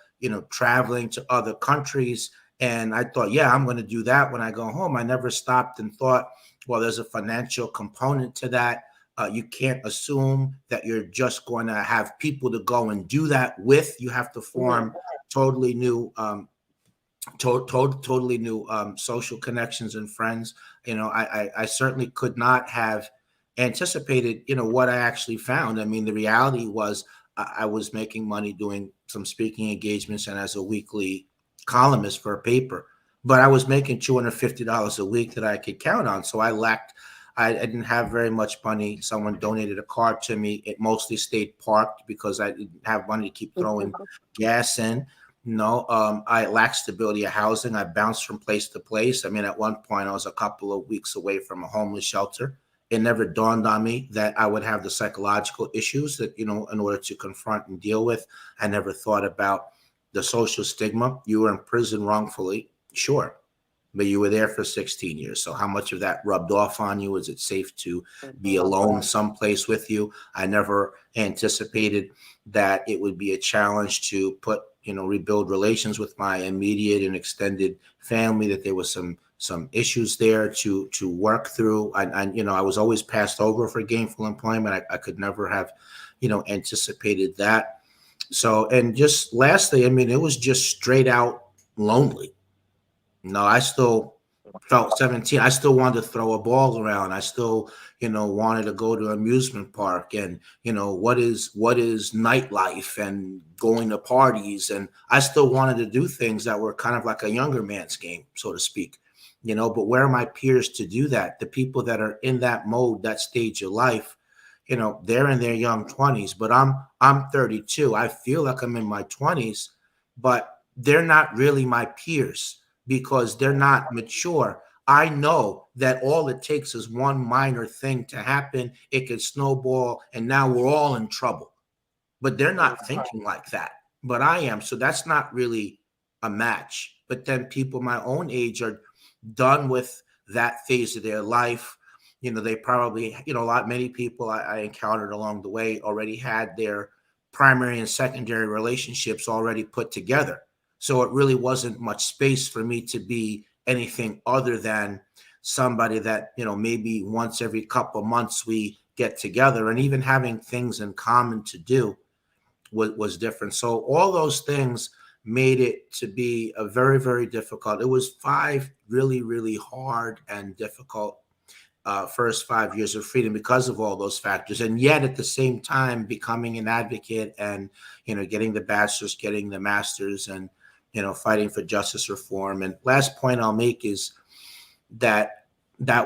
traveling to other countries. And I thought, yeah, I'm going to do that when I go home. I never stopped and thought, well, there's a financial component to that. You can't assume that you're just going to have people to go and do that with. You have to Hmm. form totally new totally new social connections and friends. I certainly could not have anticipated, what I actually found. I mean, the reality was I was making money doing some speaking engagements and as a weekly columnist for a paper. But I was making $250 a week that I could count on. So I lacked, I didn't have very much money. Someone donated a car to me. It mostly stayed parked because I didn't have money to keep throwing gas in. No, I lacked stability of housing. I bounced from place to place. I mean, at one point, I was a couple of weeks away from a homeless shelter. It never dawned on me that I would have the psychological issues that, in order to confront and deal with. I never thought about the social stigma. You were in prison wrongfully, sure, but you were there for 16 years. So how much of that rubbed off on you? Is it safe to be Mhm. alone someplace with you? I never anticipated that it would be a challenge to rebuild relations with my immediate and extended family, that there was some issues there to work through. I was always passed over for gainful employment. I could never have, anticipated that. So, and just lastly, I mean, it was just straight out lonely. No, I still felt 17. I still wanted to throw a ball around. I still, wanted to go to amusement park and, what is nightlife and going to parties. And I still wanted to do things that were kind of like a younger man's game, so to speak. But where are my peers to do that? The people that are in that mode, that stage of life, they're in their young 20s, but I'm 32. I feel like I'm in my 20s, but they're not really my peers because they're not mature. I know that all it takes is one minor thing to happen. It could snowball, and now we're all in trouble. But they're not Mhm. thinking like that. But I am. So that's not really a match. But then people my own age are done with that phase of their life. They probably, many people I encountered along the way already had their primary and secondary relationships already put together. So it really wasn't much space for me to be anything other than somebody that, maybe once every couple of months we get together, and even having things in common to do was different. So all those things made it to be a very, very difficult. It was 5 really, really hard and difficult first 5 years of freedom because of all those factors. And yet at the same time, becoming an advocate and, getting the bachelor's, getting the master's, and, fighting for justice reform. And last point I'll make is that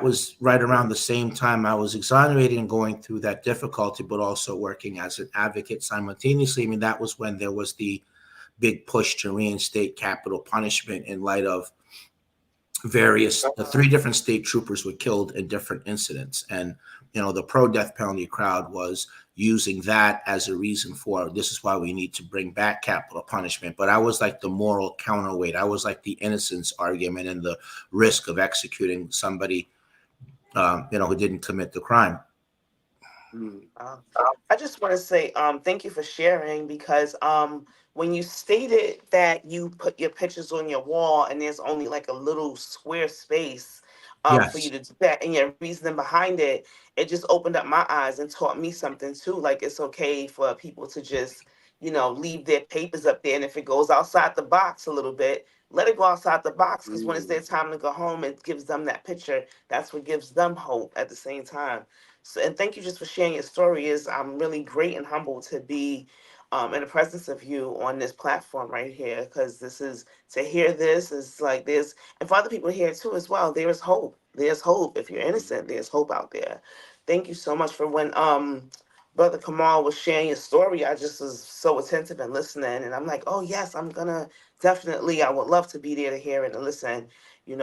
was right around the same time I was exonerated and going through that difficulty, but also working as an advocate simultaneously. I mean, that was when there was the big push to reinstate capital punishment in light of the three different state troopers were killed in different incidents. And, the pro death penalty crowd was using that as a reason for this is why we need to bring back capital punishment. But I was like the moral counterweight. I was like the innocence argument and the risk of executing somebody who didn't commit the crime. Mm. Uh, I just want to say thank you for sharing because when you stated that you put your pictures on your wall and there's only like a little square space for you Yes. to do that and your reasoning behind it, it just opened up my eyes and taught me something too. Like it's okay for people to just, leave their papers up there. And if it goes outside the box a little bit, let it go outside the box because when it's Mm. their time to go home, it gives them that picture. That's what gives them hope at the same time. So, and thank you just for sharing your story. Is I'm really great and humbled to be in the presence of you on this platform right here because this is to hear this is like this, and for other people to hear it too as well. There is hope. There's hope. If you're innocent, there's hope out there. Thank you so much for when Brother Kamal was sharing your story. I just was so attentive and listening, and I'm like, oh yes, I'm gonna definitely. I would love to be there to hear it and listen.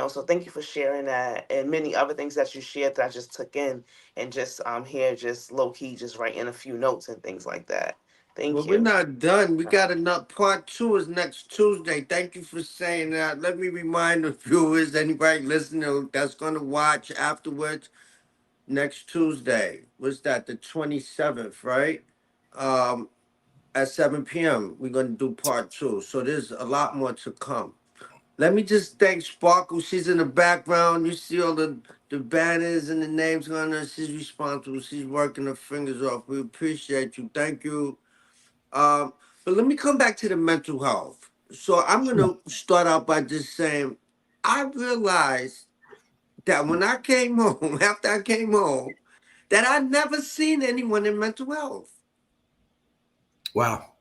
So thank you for sharing that and many other things that you shared that I just took in and just here just low key just writing a few notes and things like that. Well, Thank we're you. not done. We got another part two is next Tuesday. Thank you for saying that. Let me remind the viewers, anybody listening that's gonna watch afterwards, next Tuesday. What's that? The 27th, right? Um, at 7 p.m. We're gonna do part two. So there's a lot more to come. Let me just thank Sparkle. She's in the background. You see all the banners and the names on her. She's responsible. She's working her fingers off. We appreciate you. Thank you. Um, but let me come back to the mental health. So I'm gonna start out by just saying, I realized that when I came home, after I came home, that I'd never seen anyone in mental health. Wow.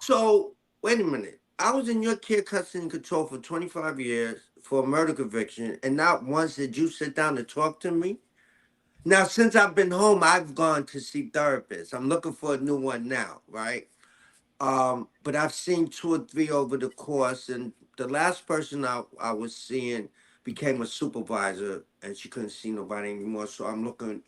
So wait a minute. I was in your care, custody, and control for 25 years for a murder conviction, and not once did you sit down and talk to me. Now, since I've been home, I've gone to see therapists. I'm looking for a new one now, right? But I've seen two or three over the course, and the last person I was seeing became a supervisor, and she couldn't see nobody anymore. So I'm looking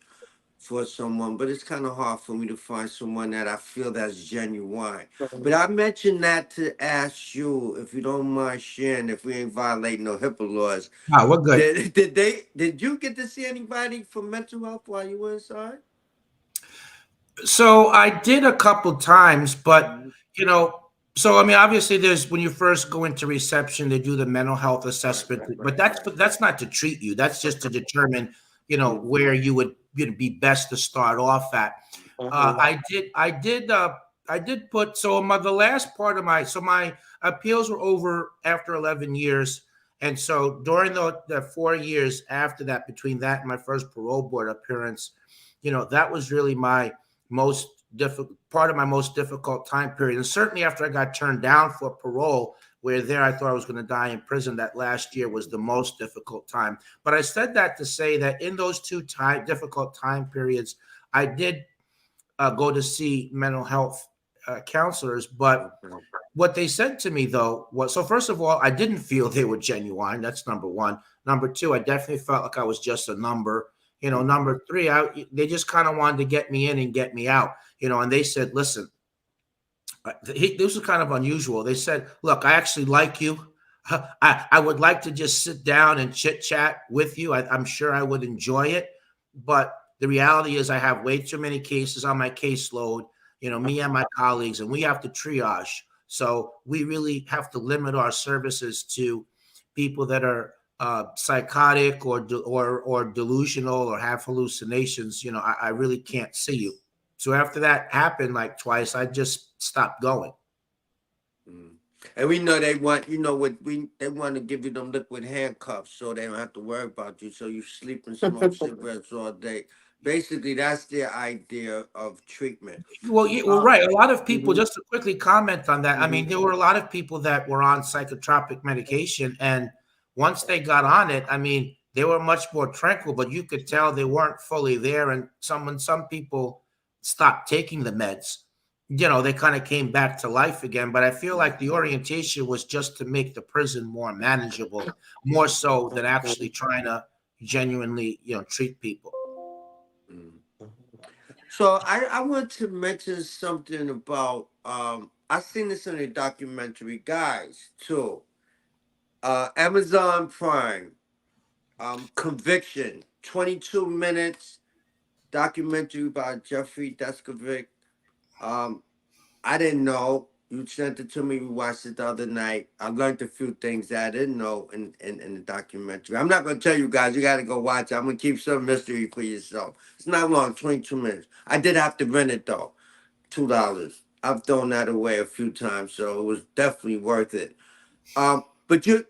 for someone, but it's kind of hard for me to find someone that I feel that's genuine. But I mentioned that to ask you, if you don't mind sharing, if we ain't violating no HIPAA laws. No, we're good. Did you get to see anybody for mental health while you were inside? So I did a couple times, but Mhm. you know, so I mean, obviously, there's when you first go into reception, they do the mental health Right, assessment, right, but right, right. that's not to treat you. That's just to determine, Mhm. where you would be best to start off at. Mhm. I did put so my the last part of my appeals were over after 11 years, and so during the 4 years after that, between that and my first parole board appearance, that was really my most difficult part of my most difficult time period. And certainly after I got turned down for parole, where there I thought I was going to die in prison, that last year was the most difficult time. But I said that to say that in those difficult time periods, I did go to see mental health counselors. But Okay. what they said to me though was, so first of all, I didn't feel they were genuine. That's number one. Number two, I definitely felt like I was just a number. Mhm. Number three, they just kind of wanted to get me in and get me out. And they said, listen, this was kind of unusual. They said, look, I actually like you. I would like to just sit down and chit chat with you. I'm sure I would enjoy it. But the reality is, I have way too many cases on my caseload, me and my colleagues, and we have to triage. So we really have to limit our services to people that are psychotic or delusional or have hallucinations. I really can't see you. So after that happened like twice, I just stopped going. Mm. And we know they want, what they want to give you them liquid handcuffs so they don't have to worry about you. So you sleep and smoke cigarettes all day. Basically, that's their idea of treatment. Well, Uh, right. A lot of people, mhm, just to quickly comment on that, I mean, mhm, there were a lot of people that were on psychotropic medication. And once they got on it, I mean, they were much more tranquil, but you could tell they weren't fully there. And some people stopped taking the meds, they kind of came back to life again. But I feel like the orientation was just to make the prison more manageable, more so than actually trying to genuinely, treat people. mhm. So I want to mention something about I seen this in a documentary, guys, too. Amazon Prime, Conviction, 22 minutes documentary by Jeffrey Deskovic. Um, I didn't know. You sent it to me. We watched it the other night. I learned a few things that I didn't know in the documentary. I'm not going to tell you guys. You got to go watch it. I'm going to keep some mystery for yourself. It's not long, 22 minutes. I did have to rent it, though. $2. I've thrown that away a few times, so it was definitely worth it. But you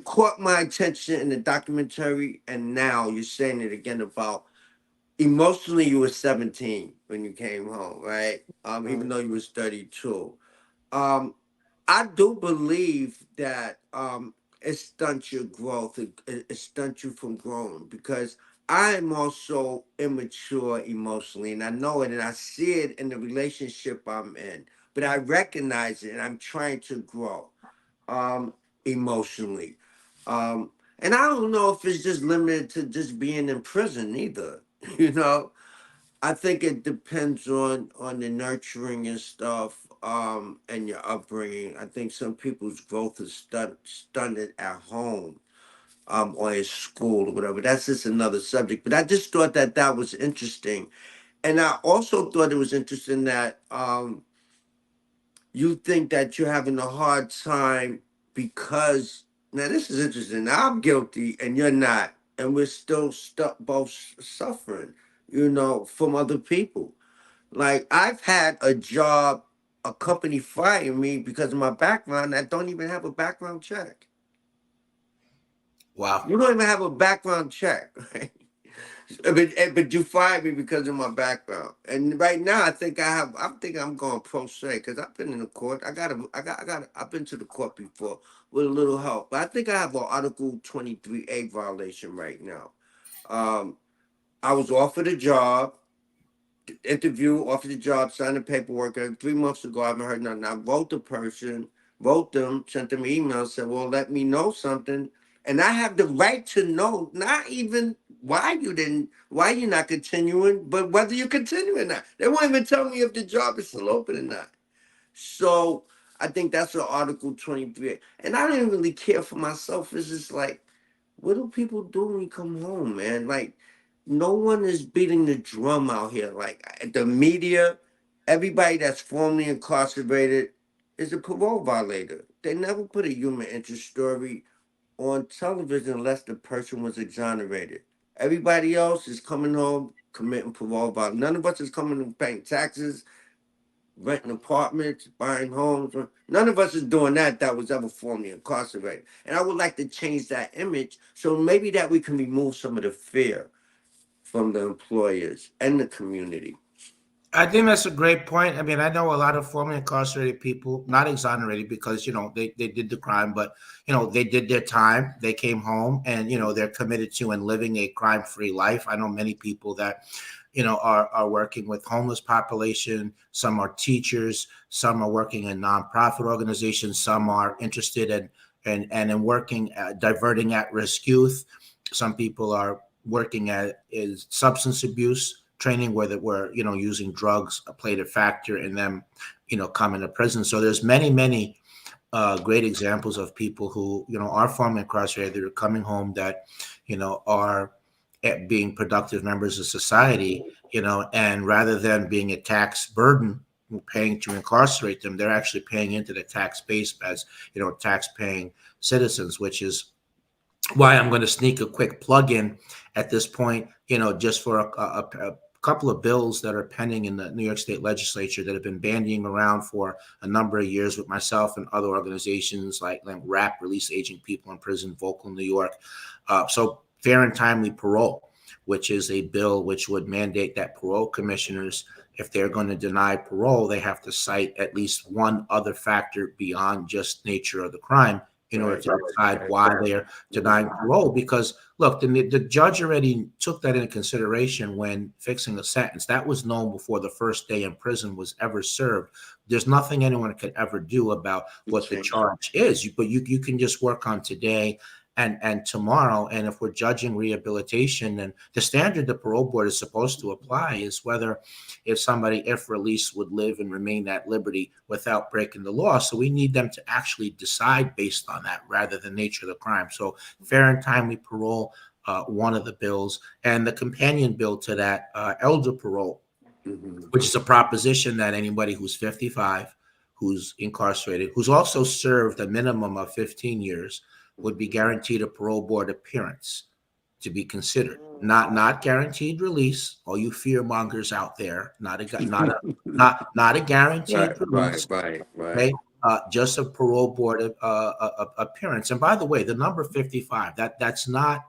caught my attention in the documentary, and now you're saying it again about emotionally you were 17 when you came home, right? Even though you was 32. Um, I do believe that it stunts your growth. It stunts you from growing because I am also immature emotionally, and I know it, and I see it in the relationship I'm in. But I recognize it, and I'm trying to grow um, emotionally. Um, and I don't know if it's just limited to just being in prison either. You know, I think it depends on the nurturing and stuff, and your upbringing. I think some people's growth is stunted at home, or at school or whatever. That's just another subject. But I just thought that that was interesting, and I also thought it was interesting that you think that you're having a hard time because now this is interesting. Now I'm guilty and you're not, and we're still stuck both suffering, from other people. Like I've had a job, a company fire me because of my background. I don't even have a background check. Wow. You don't even have a background check, right? But you fired me because of my background, and right now I think I'm going pro se because I've been in the court. I've been to the court before with a little help, but I think I have an Article 23A violation right now. Um, I was offered a job, interview, offered the job, signed the paperwork. 3 months ago, I haven't heard nothing. I wrote the person, wrote them, sent them an email, said, "Well, let me know something." And I have the right to know, not even why you're not continuing, but whether you continue or not. They won't even tell me if the job is still open or not. So I think that's what Article 23. And I didn't really care for myself. It's just like, what do people do when you come home, man? Like, no one is beating the drum out here. Like the media, everybody that's formerly incarcerated is a parole violator. They never put a human interest story on television unless the person was exonerated. Everybody else is coming home committing parole violation. None of us is coming and paying taxes, renting apartments, buying homes. None of us is doing that was ever formerly incarcerated. And I would like to change that image so maybe that we can remove some of the fear from the employers and the community. I think that's a great point. I mean, I know a lot of formerly incarcerated people, not exonerated because, they did the crime, but, they did their time. They came home and, they're committed to and living a crime-free life. I know many people that, are working with homeless population. Some are teachers. Some are working in nonprofit organizations. Some are interested and in working, diverting at-risk youth. Some people are working at is substance abuse training where using drugs played a factor in them coming to prison. So there's many great examples of people who are formerly incarcerated that are coming home that are being productive members of society, and rather than being a tax burden paying to incarcerate them, they're actually paying into the tax base as tax paying citizens, which is why I'm going to sneak a quick plug in at this point, just for a couple of bills that are pending in the New York State legislature that have been bandying around for a number of years with myself and other organizations like RAP, Release Aging People in Prison, Vocal New York. So fair and timely parole, which is a bill which would mandate that parole commissioners, if they're going to deny parole, they have to cite at least one other factor beyond just nature of the crime in order Right. to decide why they're denying parole. Because look, the judge already took that into consideration when fixing the sentence. That was known before the first day in prison was ever served. There's nothing anyone could ever do about what the charge is, but you can just work on today and tomorrow. And if we're judging rehabilitation, and the standard the parole board is supposed to apply is whether if somebody, if released, would live and remain at liberty without breaking the law. So we need them to actually decide based on that rather than nature of the crime. So fair and timely parole, one of the bills, and the companion bill to that, elder parole, Mm-hmm. which is a proposition that anybody who's 55, who's incarcerated, who's also served a minimum of 15 years, would be guaranteed a parole board appearance to be considered. Not guaranteed release. All you fear mongers out there, not a guaranteed release. Right. Okay, just a parole board appearance. And by the way, the number 55, that's not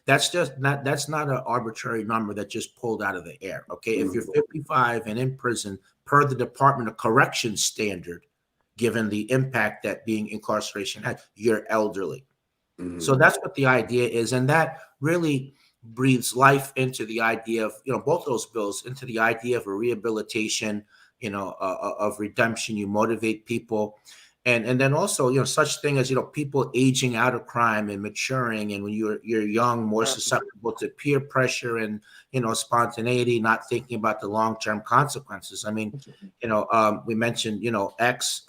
an arbitrary number that just pulled out of the air. Okay, if you're 55 and in prison per the Department of Corrections standard, given the impact that being incarceration had, you're elderly. So Mm-hmm. that's what the idea is, and that really breathes life into the idea of both those bills, into the idea of a rehabilitation, of redemption. You motivate people, and then also such thing as people aging out of crime and maturing, and when you're young, more susceptible to peer pressure and spontaneity, not thinking about the long-term consequences. I mean, we mentioned X,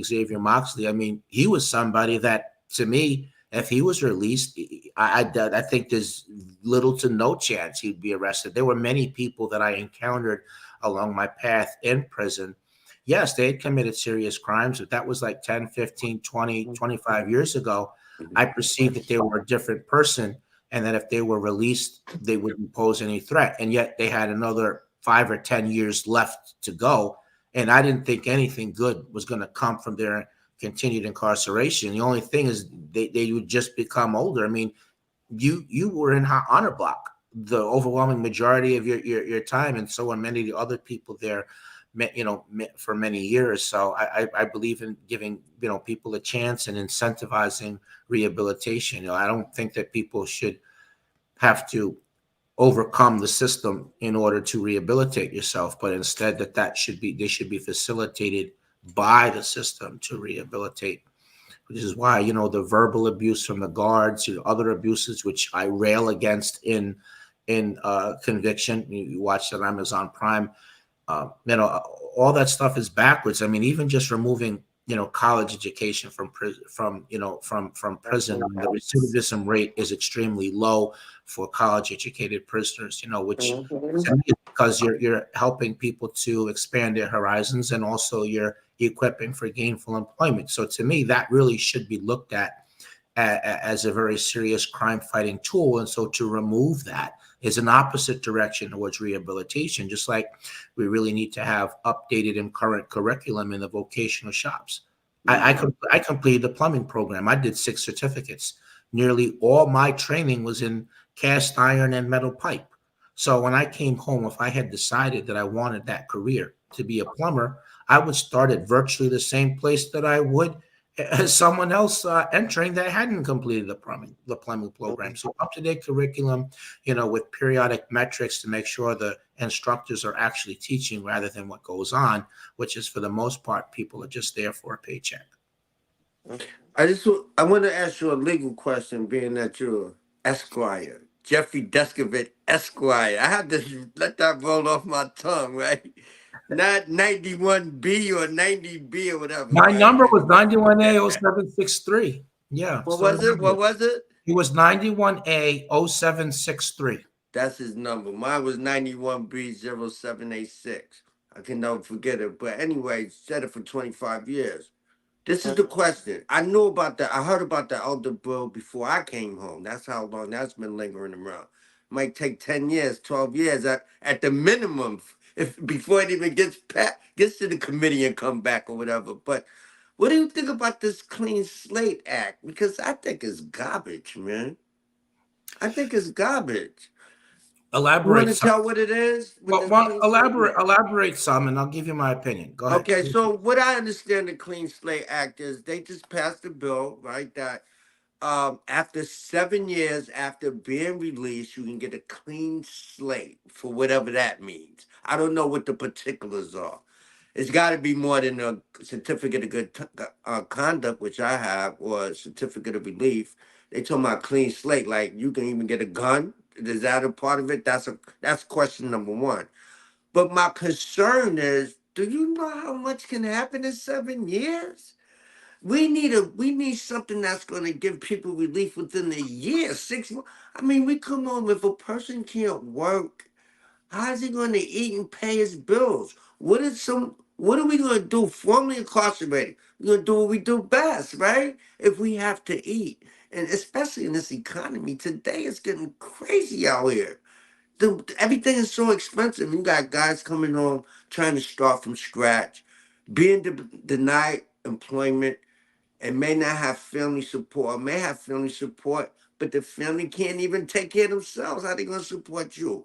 Xavier Moxley. I mean, he was somebody that, to me, if he was released, I think there's little to no chance he'd be arrested. There were many people that I encountered along my path in prison. Yes, they had committed serious crimes, but that was like 10, 15, 20, 25 years ago. I perceived that they were a different person and that if they were released, they wouldn't pose any threat. And yet they had another 5 or 10 years left to go. And I didn't think anything good was going to come from their continued incarceration. The only thing is they would just become older. I mean, you were in honor block. the overwhelming majority of your time, and so are many of the other people there, for many years. So I believe in giving people a chance and incentivizing rehabilitation. I don't think that people should have to overcome the system in order to rehabilitate yourself, but instead they should be facilitated by the system to rehabilitate. Which is why the verbal abuse from the guards, other abuses which I rail against in Conviction. You watch that on Amazon Prime. All that stuff is backwards. I mean, even just removing college education from prison, from That's prison, the nice. recidivism rate is extremely low for college educated prisoners. Which to Mm-hmm. me is because you're helping people to expand their horizons, and also you're equipping for gainful employment. So to me, that really should be looked at as a very serious crime fighting tool. And so to remove that is an opposite direction towards rehabilitation, just like we really need to have updated and current curriculum in the vocational shops. Hmm. I completed the plumbing program. I did 6 certificates. Nearly all my training was in cast iron and metal pipe. So when I came home, if I had decided that I wanted that career to be a plumber, I would start at virtually the same place that I would as someone else entering that hadn't completed the plumbing program. So up to date curriculum, with periodic metrics to make sure the instructors are actually teaching rather than what goes on, which is for the most part people are just there for a paycheck. I want to ask you a legal question, being that you're Esquire, Jeffrey Deskovic Esquire. I had to let that roll off my tongue, right? Not 91B or 90B or whatever, My right? number was 91A0763. Yeah, What still was it? remember What it. was it? It was 91A0763. That's his number. Mine was 91B0786. I can never forget it. But anyway, said it for 25 years. This is the question. I knew about that. I heard about the elder bill before I came home. That's how long that's been lingering around. Might take 10 years, 12 years at the minimum, if before it even gets to the committee and come back or whatever. But what do you think about this Clean Slate Act? Because I think it's garbage, man. I think it's garbage. You want Elaborate to some. tell what it is with Well, this well, Clean Slate elaborate Act? elaborate some, and I'll give you my opinion. Go ahead. Okay, so what I understand the Clean Slate Act is they just passed a bill, right? That after 7 years after being released, you can get a clean slate for whatever that means. I don't know what the particulars are. It's got to be more than a certificate of conduct, which I have, or a certificate of relief. They talking about clean slate, like you can even get a gun. Is that a part of it? That's question number one. But my concern is, do you know how much can happen in 7 years? We need something that's going to give people relief within a year, 6 months. I mean, we come on, if a person can't work, how is he going to eat and pay his bills? What are we going to do? Formerly incarcerated, we're going to do what we do best, right? If we have to eat, and especially in this economy today, it's getting crazy out here. Everything is so expensive. You got guys coming home trying to start from scratch, being denied employment, and may not have family support, or may have family support, but the family can't even take care of themselves. How they gonna support you?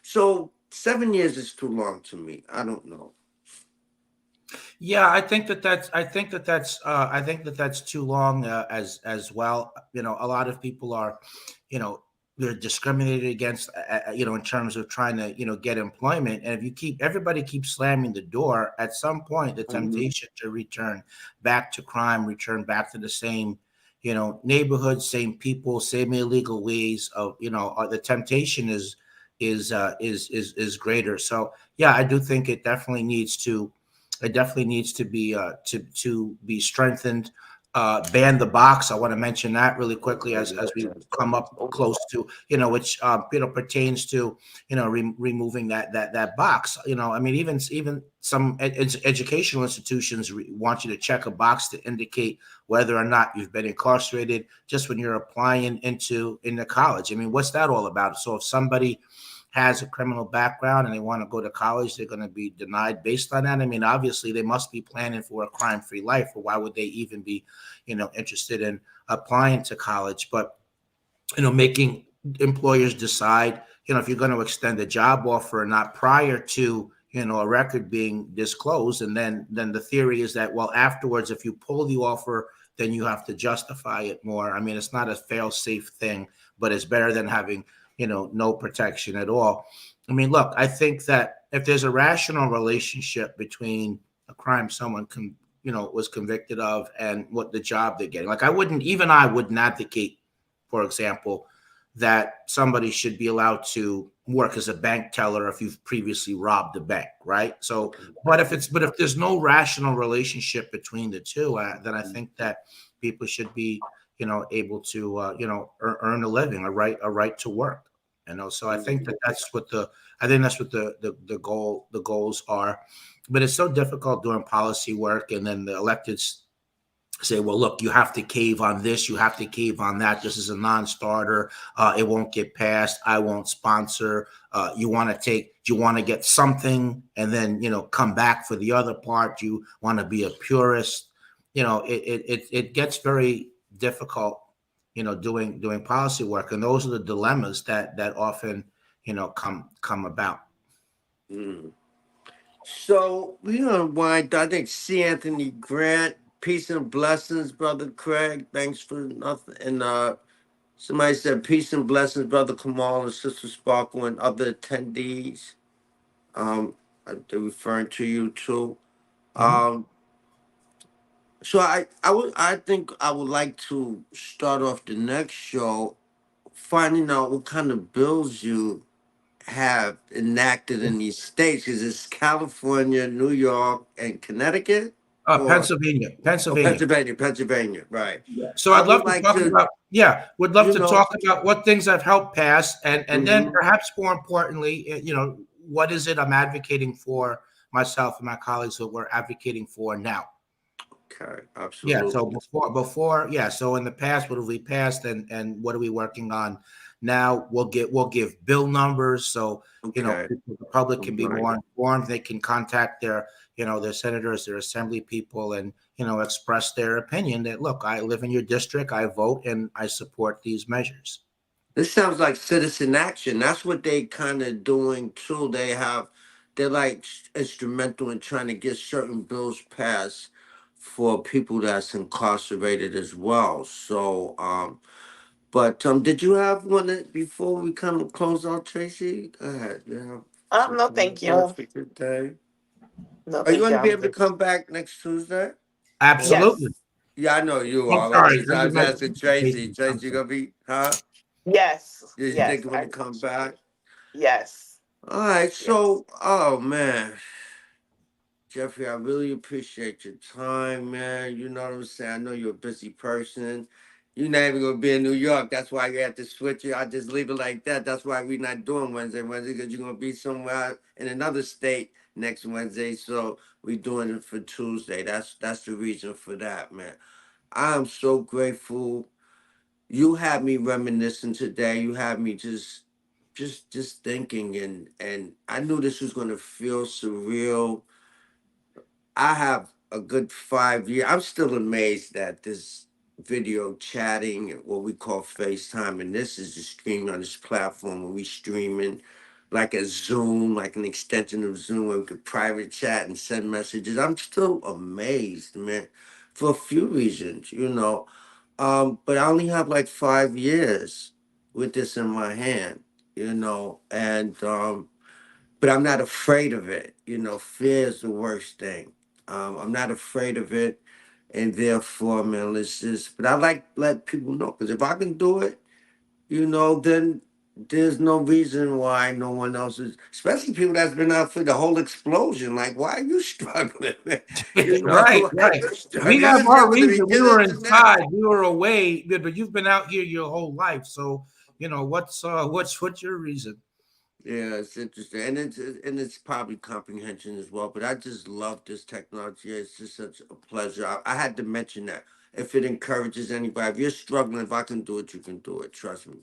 So 7 years is too long to me. I don't know. Yeah, I think that that's too long, as well. A lot of people are, you know, they're discriminated against, in terms of trying to, get employment. And if everybody keeps slamming the door, at some point, the Mhm. temptation to return back to crime, return back to the same, neighborhood, same people, same illegal ways of, the temptation is greater. So yeah, I do think it definitely needs to be to be strengthened. Ban the box. I want to mention that really quickly as we come up close to which pertains to removing that box. I mean, even some educational institutions want you to check a box to indicate whether or not you've been incarcerated just when you're applying into college. I mean, what's that all about? So if somebody has a criminal background and they want to go to college, they're going to be denied based on that. I mean, obviously, they must be planning for a crime-free life, or why would they even be, interested in applying to college? But making employers decide, if you're going to extend a job offer or not prior to, a record being disclosed. And then the theory is that, well, afterwards, if you pull the offer, then you have to justify it more. I mean, it's not a fail safe thing, but it's better than having, no protection at all. I mean, look, I think that if there's a rational relationship between a crime someone was convicted of and what the job they're getting, like I wouldn't advocate, for example, that somebody should be allowed to work as a bank teller if you've previously robbed a bank, right? So, Okay. but if there's no rational relationship between the two, then I think that people should be, able to, earn a living, a right to work. So I think Mhm. that I think that's what the goals are. But it's so difficult doing policy work, and then the electeds say, well, look, you have to cave on this, you have to cave on that. This is a non-starter. It won't get passed. I won't sponsor. Do you want to get something and then, come back for the other part? Do you want to be a purist? It gets very difficult, doing policy work. And those are the dilemmas that often, come about. Mm. So we're gonna wind. I think C. Anthony Grant, peace and blessings, brother Craig. Thanks for nothing. And somebody said peace and blessings, brother Kamal and sister Sparkle and other attendees. Um, they're referring to you too. Mhm. Um, so I think I would like to start off the next show finding out what kind of bills you have enacted in these states. Is this California, New York, and Connecticut, or Pennsylvania, oh, Pennsylvania. Pennsylvania, Pennsylvania? Right. So I I'd would love to like talk to, about, yeah, would love you to know. talk about what things I've helped pass, and then Hmm. perhaps more importantly, what is it I'm advocating for myself and my colleagues that we're advocating for now. Okay, Yeah. So absolutely. yeah. So in the past, what have we passed, and what are we working on now? We'll give bill numbers, so Okay, the public all can be right. more informed. They can contact their senators, their assembly people, and express their opinion that, look, I live in your district, I vote, and I support these measures. This sounds like citizen action. That's what they kind of doing too. They're like instrumental in trying to get certain bills passed for people that's incarcerated as well. So, but did you have before we kind of close out, Tracy? Go ahead. You have No, something thank words you. for today? No, Are you thank going you. to be I'm able to good. come back next Tuesday? Or Absolutely. Yes. yeah, I know you I'm are. Like sorry. this, I I did was my asking Tracy. presentation. I'm Tracy, you sorry. gonna be? Huh? Yes. You think Yes. you want to come back? Yes. All right. Yes. So, oh man, Jeffrey, I really appreciate your time, man. You know what I'm saying? I know you're a busy person. You're not even gonna be in New York. That's why you have to switch it. I just leave it like that. That's why we're not doing Wednesday, because you're gonna be somewhere in another state next Wednesday. So we're doing it for Tuesday. That's the reason for that, man. I am so grateful. You had me reminiscing today. You had me just thinking, and I knew this was gonna feel surreal. I have a good 5 year. I'm still amazed that this video chatting, what we call FaceTime, and this is just streaming on this platform where we streaming like a Zoom, like an extension of Zoom where we could private chat and send messages. I'm still amazed, man, for a few reasons. But I only have like 5 years with this in my hand, and but I'm not afraid of it. Fear is the worst thing. I'm not afraid of it, and therefore, man, let's just. But I like let people know because if I can do it, then there's no reason why no one else is. Especially people that's been out for the whole explosion. Like, why are you struggling? Man? Right, Why are right. you struggling? We You have was there our from the reason. We were beginning to inside. now. We were away, but you've been out here your whole life. So, what's your reason? Yeah, it's interesting, and it's probably comprehension as well. But I just love this technology. It's just such a pleasure. I had to mention that if it encourages anybody, if you're struggling, if I can do it, you can do it. Trust me.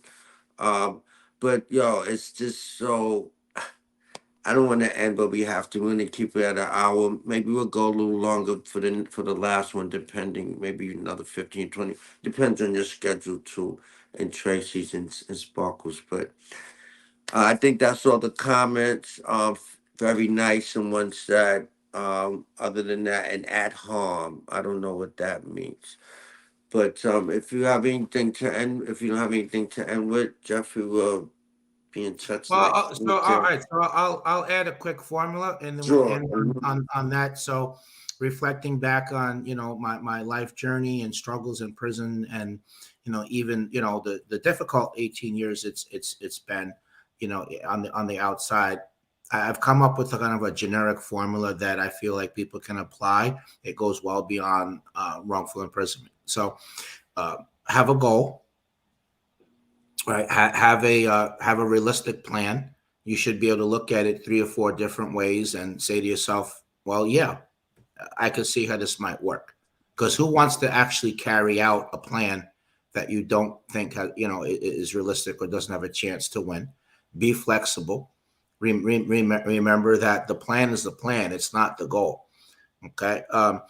Um, but yo, it's just so. I don't want to end, but we have to. We're gonna keep it at an hour. Maybe we'll go a little longer for the last one, depending. Maybe another 15, 20. Depends on your schedule too, and Tracy's and Sparkles. But I think that's all the comments. Very nice. Someone said. Other than that, and at harm. I don't know what that means. But if you have anything to end, if you don't have anything to end with, Jeffrey will be in touch Well, next so all Tuesday. right, so I'll add a quick formula, and then we'll Sure. end on that. So, reflecting back on my life journey and struggles in prison, and even the difficult 18 years it's been on the outside. I've come up with a kind of a generic formula that I feel like people can apply. It goes well beyond wrongful imprisonment. So, uh, have a goal, right? Have a realistic plan. You should be able to look at it three or four different ways and say to yourself, well, yeah, I could see how this might work. Because who wants to actually carry out a plan that you don't think is realistic or doesn't have a chance to win? Be flexible. Remember that the plan is the plan, it's not the goal. Okay. The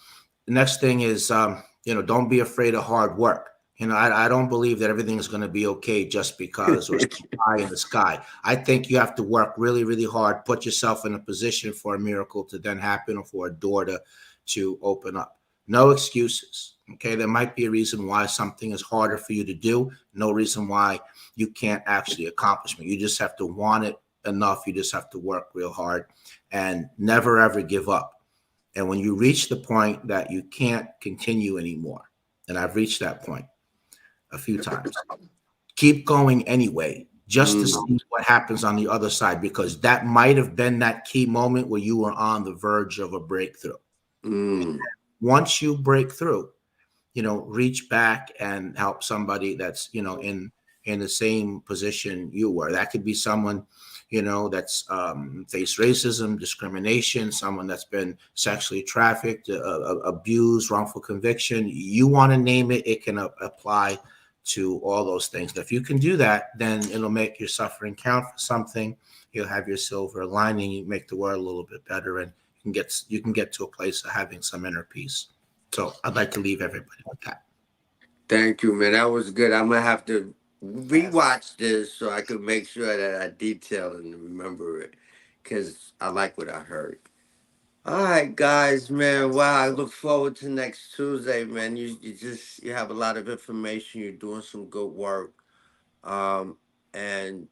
next thing is, don't be afraid of hard work. I don't believe that everything is going to be okay just because or some pie in the sky. I think you have to work really, really hard, put yourself in a position for a miracle to then happen or for a door to open up. No excuses. Okay. There might be a reason why something is harder for you to do. No reason why you can't actually accomplish it. You just have to want it enough. You just have to work real hard and never ever give up. And when you reach the point that you can't continue anymore, and I've reached that point a few times, keep going anyway, just to Mm, see what happens on the other side, because that might have been that key moment where you were on the verge of a breakthrough. mm, Once you break through, reach back and help somebody that's in the same position you were. That could be someone that's faced racism, discrimination, someone that's been sexually trafficked, abused, wrongful conviction. You want to name it, it can apply to all those things. And if you can do that, then it'll make your suffering count for something. You'll have your silver lining. You make the world a little bit better, and you can get to a place of having some inner peace. So I'd like to leave everybody with that. thank you, man. That was good. I'm gonna have to Yes. rewatch this so I can make sure that I detail and remember it, because I like what I heard. All right, guys, man. Wow, I look forward to next Tuesday, man. You have a lot of information. You're doing some good work, and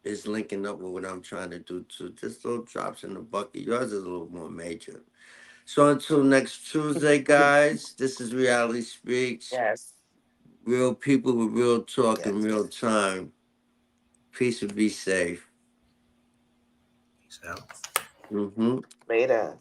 it's linking up with what I'm trying to do too. Just little drops in the bucket. Yours is a little more major. So until next Tuesday, guys, this is Reality Speaks. Yes. Real people with real talk in Yes. real time. Peace and be safe. Peace out. Mm-hmm. Later.